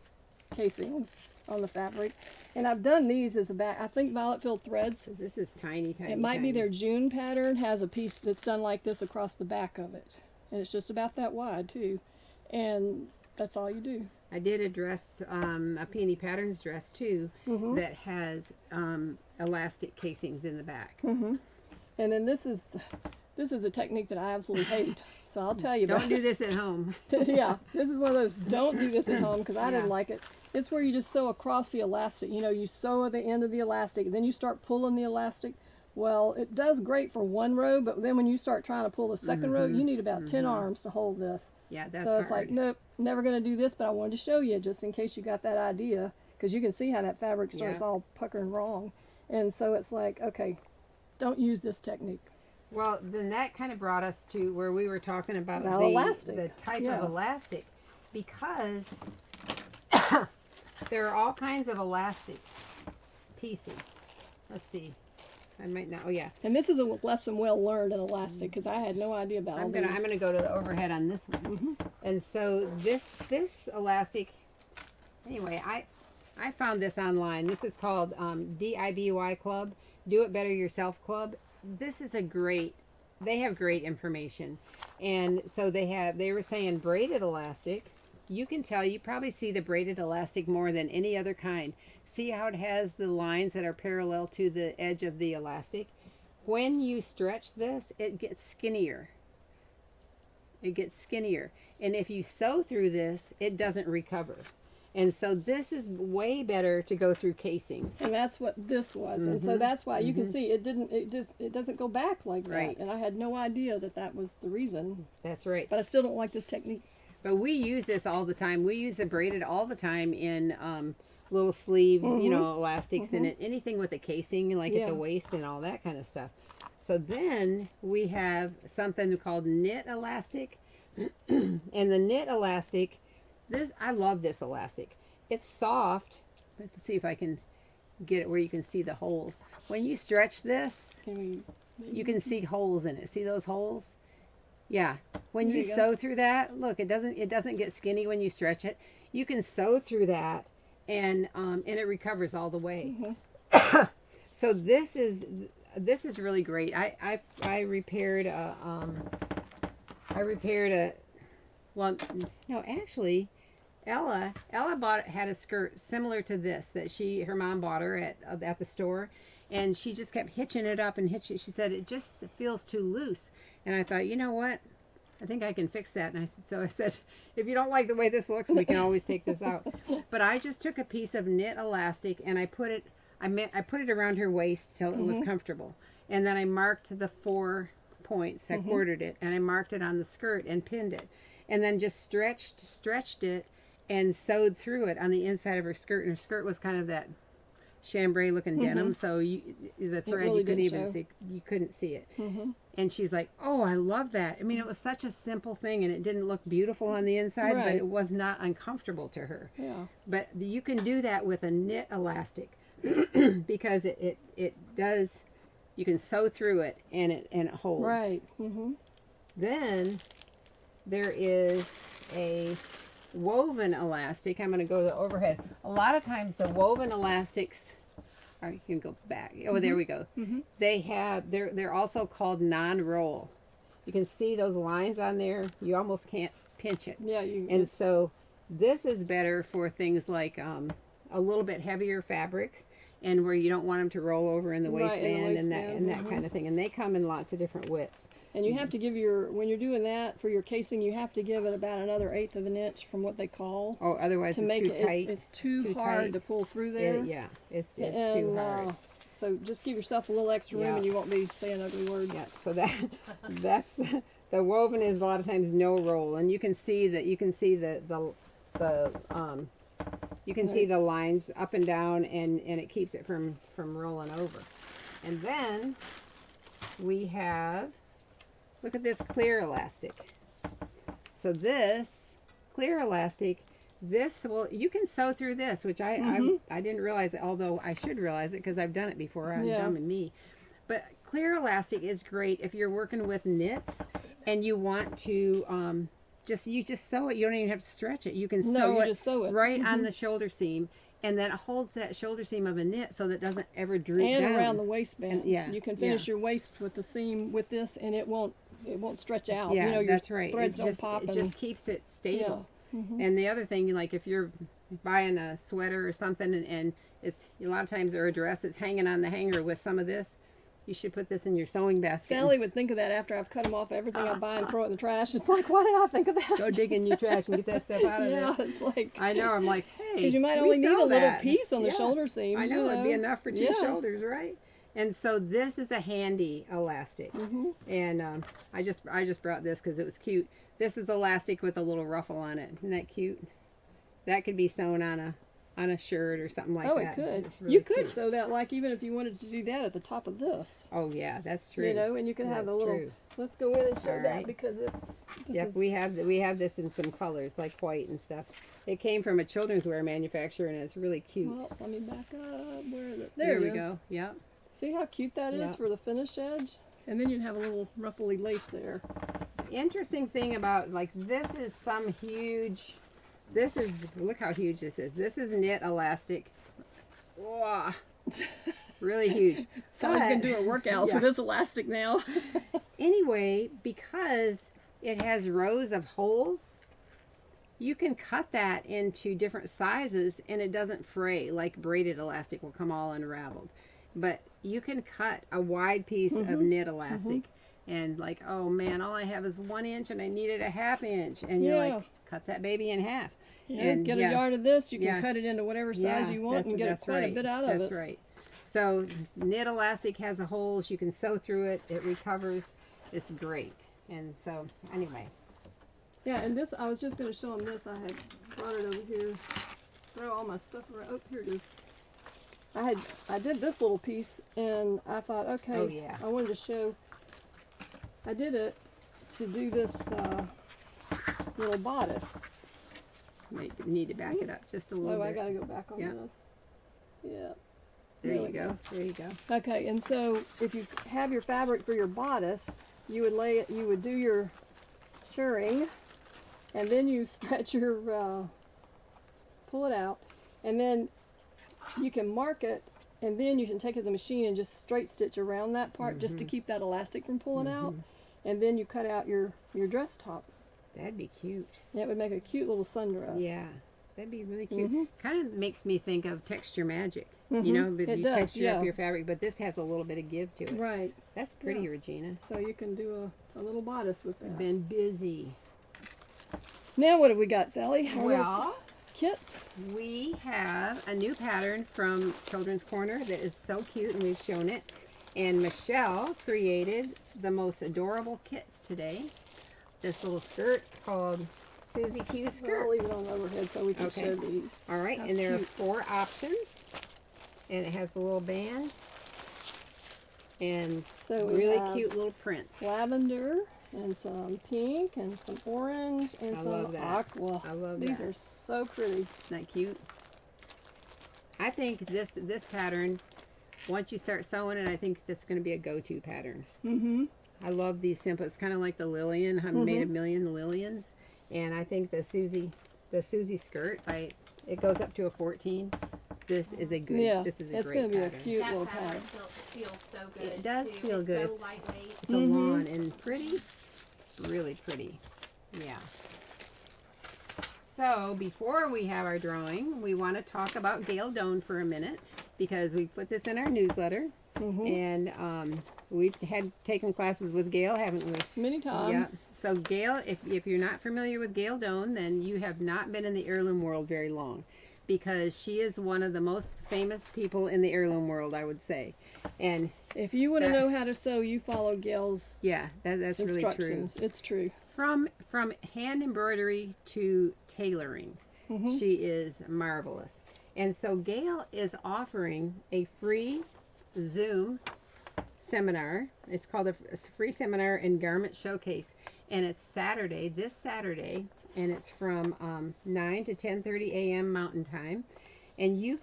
casings on the fabric. And I've done these as a back. I think Violet Field Threads. So this is tiny. It might be their June pattern has a piece that's done like this across the back of it, and it's just about that wide too. And that's all you do. I did a dress, a Peony Patterns dress too, that has elastic casings in the back. And then this is a technique that I absolutely hate. So I'll tell you about Don't do this at home. yeah, this is one of those don't do this at home because I Yeah. didn't like it. It's where you just sew across the elastic. You know, you sew at the end of the elastic, then you start pulling the elastic. Well, it does great for one row, but then when you start trying to pull the second row, you need about 10 arms to hold this. Yeah, that's So it's hard. like, nope, never going to do this, but I wanted to show you just in case you got that idea because you can see how that fabric starts Yeah. all puckering wrong. And so it's like, okay, don't use this technique. Well, then that kind of brought us to where we were talking about About the elastic. the type Yeah. of elastic, because there are all kinds of elastic pieces. Let's see. I might not. Oh yeah. And this is a lesson well learned in elastic because I had no idea about all I'm gonna these. go to the overhead on this one. And so this elastic. Anyway, I found this online. This is called DIBY Club, Do It Better Yourself Club. This is they have great information. And so they were saying braided elastic. You can tell, you probably see the braided elastic more than any other kind. See how it has the lines that are parallel to the edge of the elastic? When you stretch this, it gets skinnier. It gets skinnier. And if you sew through this, it doesn't recover. And so this is way better to go through casings. And that's what this was. And so that's why you can see it doesn't go back like that. Right. And I had no idea that was the reason. That's right. But I still don't like this technique. But we use this all the time. We use it braided all the time in little sleeve, elastics in it. Anything with a casing, like at Yeah. the waist and all that kind of stuff. So then we have something called knit elastic. And the knit elastic, I love this elastic. It's soft. Let's see if I can get it where you can see the holes. When you stretch this, Can we you can see holes in it. See those holes? Yeah. When There you you go. sew through that, look, it doesn't get skinny when you stretch it. You can sew through that, and it recovers all the way. So this is really great. I repaired a well, no, actually, Ella had a skirt similar to this that her mom bought her at the store, and she just kept hitching it up and hitching. She said it just feels too loose, and I thought, you know what, I think I can fix that. And I said, if you don't like the way this looks, we can always take this out. But I just took a piece of knit elastic and I put it around her waist till it was comfortable, and then I marked the 4 points. I quartered it, and I marked it on the skirt and pinned it, and then just stretched it and sewed through it on the inside of her skirt. And her skirt was kind of that chambray looking denim, so the thread really you couldn't didn't even show. see. You couldn't see it. And she's like, "Oh, I love that." I mean, it was such a simple thing, and it didn't look beautiful on the inside, but Right. it was not uncomfortable to her. Yeah. But you can do that with a knit elastic because it does. You can sew through it, and it holds. Right. Then there is a woven elastic. I'm going to go to the overhead. A lot of times the woven elastics, or you can go back. Oh, there we go. They're also called non-roll. You can see those lines on there. You almost can't pinch it. Yeah. And so this is better for things like a little bit heavier fabrics, and where you don't want them to roll over in the Right, in the waistband, waistband, and that kind of thing. And they come in lots of different widths. And you have to give when you're doing that for your casing, you have to give it about another 1/8 of an inch from what they call. Oh, otherwise To it's make too it, tight. it's too too hard tight. to pull through there. Yeah, it's too And, hard. so just give yourself a little extra room, Yeah. and you won't be saying ugly words. Yeah, so that's the woven is a lot of times no roll, and you can see the lines up and down, and it keeps it from rolling over. And then we have, look at this clear elastic. So this clear elastic, you can sew through this, which I didn't realize it, although I should realize it because I've done it before. I'm dumb and me. But clear elastic is great if you're working with knits and you want to just sew it. You don't even have to stretch it. You can just sew it right on the shoulder seam, and then it holds that shoulder seam of a knit so that it doesn't ever droop And down. around the waistband. And- You can finish your waist with the seam with this, and it won't stretch out. Yeah, you know, your that's right. threads don't just, pop. It and, just keeps it stable. Yeah. And the other thing, like if you're buying a sweater or something, and it's a lot of times, or a dress, it's hanging on the hanger with some of this, you should put this in your sewing basket. Sally would think of that after I've cut them off everything I buy and throw it in the trash. It's like, why did I think of that? Go dig in your trash and get that stuff out of Yeah, there. it's like, I know. I'm like, hey, because you might we only need sell a little that. piece on the Yeah. shoulder seams. I know, it'd be enough for two Yeah. shoulders, right? And so this is a handy elastic, and I just brought this because it was cute. This is elastic with a little ruffle on it. Isn't that cute? That could be sewn on a shirt or something like Oh, that. it could. It's really You could cute. sew that, like, even if you wanted to do that at the top of this. Oh yeah, that's true. You know, and you can have the That's little. true. Let's go in and show All that right. because this Yep, is, we have this in some colors like white and stuff. It came from a children's wear manufacturer, and it's really cute. Well, let me back up. Where is it? There There we it is. go. Yep. See how cute that is Yeah. for the finish edge? And then you'd have a little ruffly lace there. Interesting thing about, like, this is some huge. Look how huge this is. This is knit elastic. Wow. Really huge. Sally's But- gonna do her workouts Yeah. with this elastic now. Anyway, because it has rows of holes, you can cut that into different sizes and it doesn't fray like braided elastic will come all unraveled. But you can cut a wide piece of knit elastic and, like, oh man, all I have is 1 inch and I needed a 1/2 inch, and you're Yeah. like, cut that baby in half. Yeah, And, get yeah. a yard of this, you can Yeah. cut it into whatever size you want and get quite a bit out of That's it. right. So knit elastic has a holes. You can sew through it. It recovers. It's great. And so anyway, Yeah, and this, I was just going to show them this. I had brought it over here. Throw all my stuff around. Oh, here it is. I did this little piece, and I thought, okay, Oh, yeah. I wanted to show. I did it to do this little bodice. might need to back it up just a little Oh, bit. I got to go back on Yeah. this. Yeah. There There you we go. There you go. Okay, and so if you have your fabric for your bodice, you would lay it. You would do your shirring, and then you stretch your, pull it out, and then you can mark it, and then you can take it to the machine and just straight stitch around that part just to keep that elastic from pulling out, and then you cut out your dress top. That'd be cute. And it would make a cute little sundress. Yeah. That'd be really cute. Kind of makes me think of Texture Magic. You Mhm. know, but It you does, texture yeah. up your fabric, but this has a little bit of give to it. Right. That's pretty, Yeah. Regina. So you can do a little bodice with that. Been busy. Now what have we got, Sally? Our little Well, kits. we have a new pattern from Children's Corner that is so cute, and we've shown it. And Michelle created the most adorable kits today. This little skirt called Susie Q I'll skirt. leave it on overhead so we can Okay. show these. All right, How and there are cute. 4 options. And it has the little band. And So we really have cute little prints. lavender and some pink and some orange and I some love that. aqua. I love These that. are so pretty. Isn't that cute? I think this pattern, once you start sewing it, I think this is going to be a go-to pattern. Mm-hmm. I love these simple. It's kind of like the Lillian. I've made a million Lillians, and I think the Susie skirt, it goes up to a 14. This is a good. Yeah, This is a it's great going to be pattern. a cute That little fabric pattern. feels so good. It does too. feel It's good. so lightweight. It's a lawn and pretty, really pretty. Yeah. So before we have our drawing, we want to talk about Gail Doan for a minute because we put this in our newsletter, and we've had taken classes with Gail, haven't we? Many Yeah. times. So Gail, if you're not familiar with Gail Doan, then you have not been in the heirloom world very long, because she is one of the most famous people in the heirloom world, I would say. And If you want to That- know how to sew, you follow Gail's yeah, that's really true. instructions. It's true. From hand embroidery to tailoring, she is marvelous. And so Gail is offering a free Zoom seminar. It's called a free seminar and garment showcase, and it's Saturday, this Saturday, and it's from 9 to 10:30 a.m. Mountain Time. And you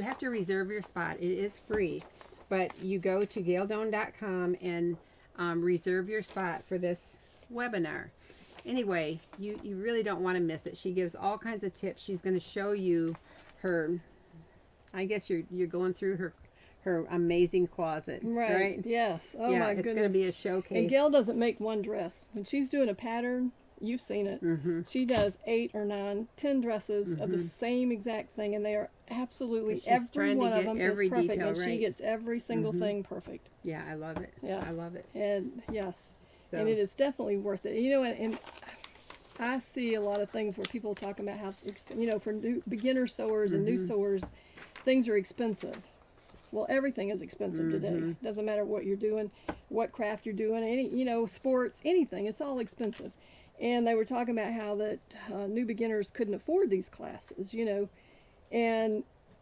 have to reserve your spot. It is free, but you go to gaildone.com and reserve your spot for this webinar. Anyway, you really don't want to miss it. She gives all kinds of tips. She's going to show you her, I guess you're going through her amazing closet, right? Yes. Oh yeah, my it's goodness. going to be a showcase. And Gail doesn't make one dress. When she's doing a pattern, you've seen it. She does 8 or 9, 10 dresses of the same exact thing, and they are absolutely, She's every trying to one of get them every is perfect, detail and she right. gets every single thing perfect. Yeah, I love it. Yeah. I love it. And yes, So and it is definitely worth it. You know, and I see a lot of things where people talk about how, for new beginner sewers and new sewers, things are expensive. Well, everything is expensive today. Doesn't matter what you're doing, what craft you're doing, any, sports, anything. It's all expensive. And they were talking about how that new beginners couldn't afford these classes,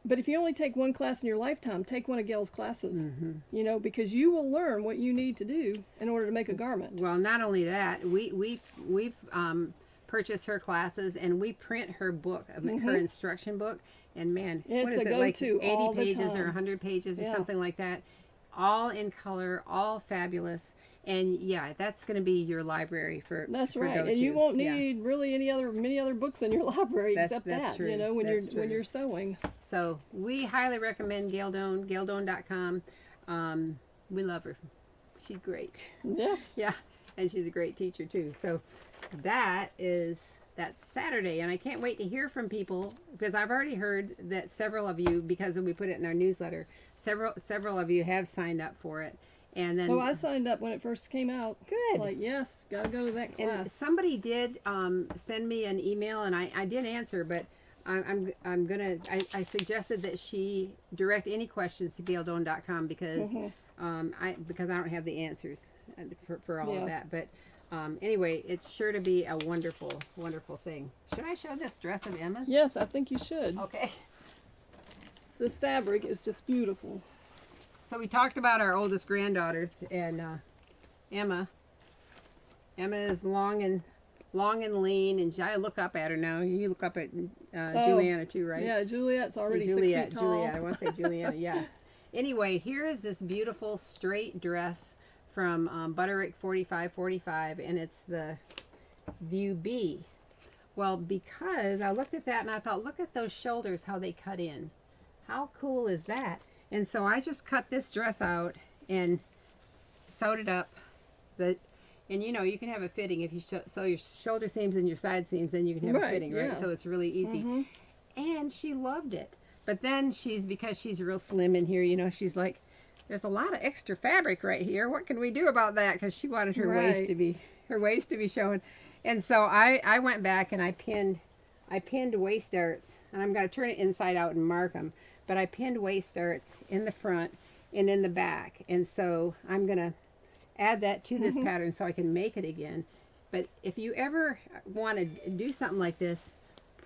but if you only take one class in your lifetime, take one of Gail's classes, because you will learn what you need to do in order to make a garment. well, not only that, we've purchased her classes, and we print her book, her instruction book, and man, It's what is a it, like go-to 80 all the pages or time. 100 pages or Yeah. something like that, all in color, all fabulous. And yeah, that's going to be your library for That's for right, and go-to. you won't Yeah. need really many other books in your library That's except true. that. When That's true. you're sewing. So we highly recommend Gail Doan, gaildone.com. We love her. She's great. Yes. Yeah, and she's a great teacher too. So that's Saturday, and I can't wait to hear from people, because I've already heard that several of you, because we put it in our newsletter, several of you have signed up for it. And then Oh, I signed up when it first came out. Good. Like, yes, gotta go to that and class. somebody did send me an email, and I did answer, but I'm gonna I suggested that she direct any questions to gaildone.com because I don't have the answers for all Yeah. of that. But anyway, it's sure to be a wonderful thing. Should I show this dress of Emma's? Yes, I think you should. Okay. This fabric is just beautiful. So we talked about our oldest granddaughters, and Emma is long and lean, and I look up at her now. You look up at Juliana too, right? Yeah, Juliet's already Juliet, 6 feet tall. Juliet. I want to say Juliana. Yeah. anyway, here is this beautiful straight dress from Butterick 4545, and it's the View B. Well, because I looked at that and I thought, look at those shoulders, how they cut in. How cool is that? And so I just cut this dress out and sewed it up. And you know, you can have a fitting if you sew your shoulder seams and your side seams, then you can have a fitting, right? Yeah. So it's really easy. And she loved it. But then because she's real slim in here, you know, she's like, there's a lot of extra fabric right here. What can we do about that? Because she wanted her waist to be showing. And so I went back and I pinned waist darts, and I'm going to turn it inside out and mark them. But I pinned waist darts in the front and in the back. And so I'm going to add that to this pattern so I can make it again. But if you ever want to do something like this,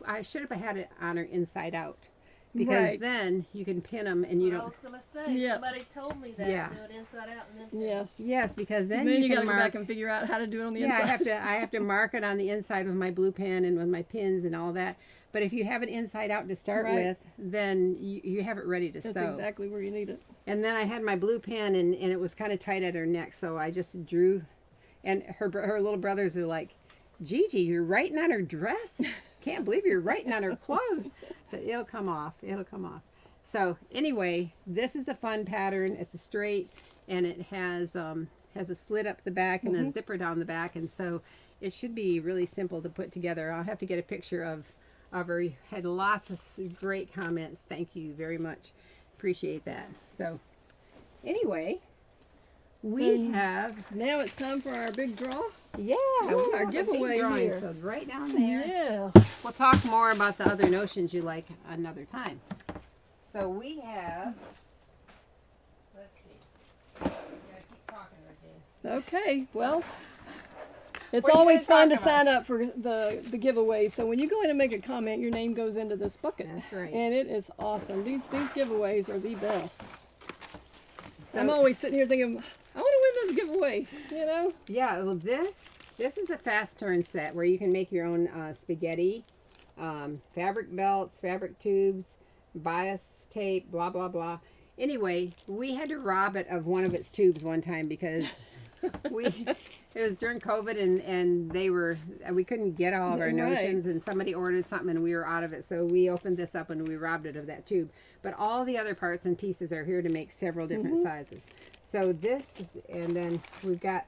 I should have had it on her inside out, because then you can pin them and you don't. I was gonna say, somebody told me that. Do it inside out and then. Yes, because then you can gotta go mark, back and figure out how to do it on the inside. I have to mark it on the inside with my blue pen and with my pins and all that. But if you have it inside out to start with, then you have it ready to sew. That's exactly where you need it. And then I had my blue pen, and it was kind of tight at her neck, so I just drew. And her little brothers are like, Gigi, you're writing on her dress? Can't believe you're writing on her clothes. So it'll come off. So anyway, this is a fun pattern. It's a straight, and it has a slit up the back and a zipper down the back, and so it should be really simple to put together. I'll have to get a picture of her. You had lots of great comments. Thank you very much. Appreciate that. So anyway, now it's time for our big draw. Our giveaway here. So right down there. Yeah. We'll talk more about the other notions you like another time. So we have, let's see. Gotta keep talking, Regina. Okay, well, it's What are you always guys fun to talking about? sign up for the giveaway. So when you go in and make a comment, your name goes into this bucket. That's right. And it is awesome. These giveaways are the best. So, I'm always sitting here thinking, I want to win this giveaway, you know? Yeah, well, this is a fast turn set where you can make your own spaghetti, fabric belts, fabric tubes, bias tape, blah, blah, blah. Anyway, we had to rob it of one of its tubes one time because it was during COVID, and we couldn't get all of our notions, and somebody ordered something and we were out of it. So we opened this up and we robbed it of that tube. But all the other parts and pieces are here to make several different sizes. So this, and then we've got,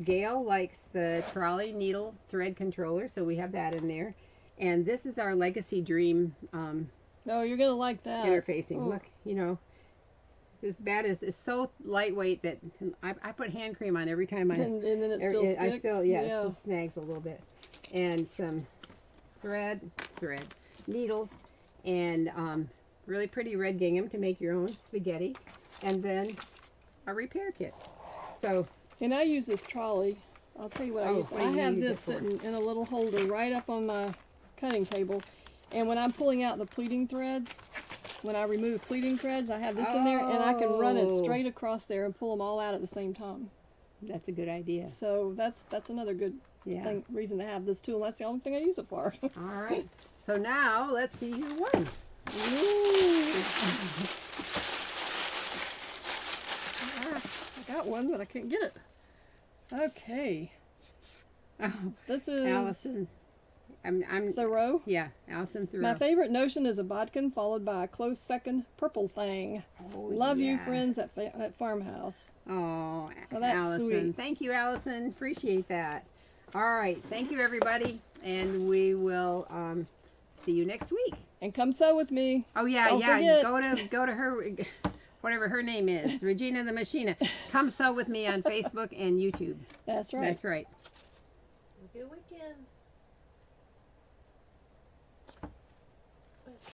Gail likes the trolley needle thread controller, so we have that in there. And this is our Legacy Dream Oh, you're going to like that. interfacing. Oh. Look, you know, this bat is so lightweight that I put hand cream on every time And then it still sticks. it still snags a little bit. And some thread, needles, and really pretty red gingham to make your own spaghetti, and then a repair kit. So, and I use this trolley. I'll tell you what I use. I have this sitting in a little holder right up on my cutting table. And when I'm pulling out the pleating threads, when I remove pleating threads, I have this in there, and I can run it straight across there and pull them all out at the same time. That's a good idea. So that's another good reason to have this tool. That's the only thing I use it for. All right. So now let's see who won. I got one, but I can't get it. Okay. Oh, This is Allison. I'm Thoreau. Yeah, Allison Thoreau. My favorite notion is a bodkin followed by a close second, purple thing. Love you, friends at Farmhouse. Oh, Well, that's Allison. sweet. Thank you, Allison. Appreciate that. All right. Thank you, everybody. And we will see you next week. And come sew with me. Oh, yeah, Don't yeah. forget. Go to her, whatever her name is, Regina the Machina. Come sew with me on Facebook and YouTube. That's right. That's right. Have a good weekend.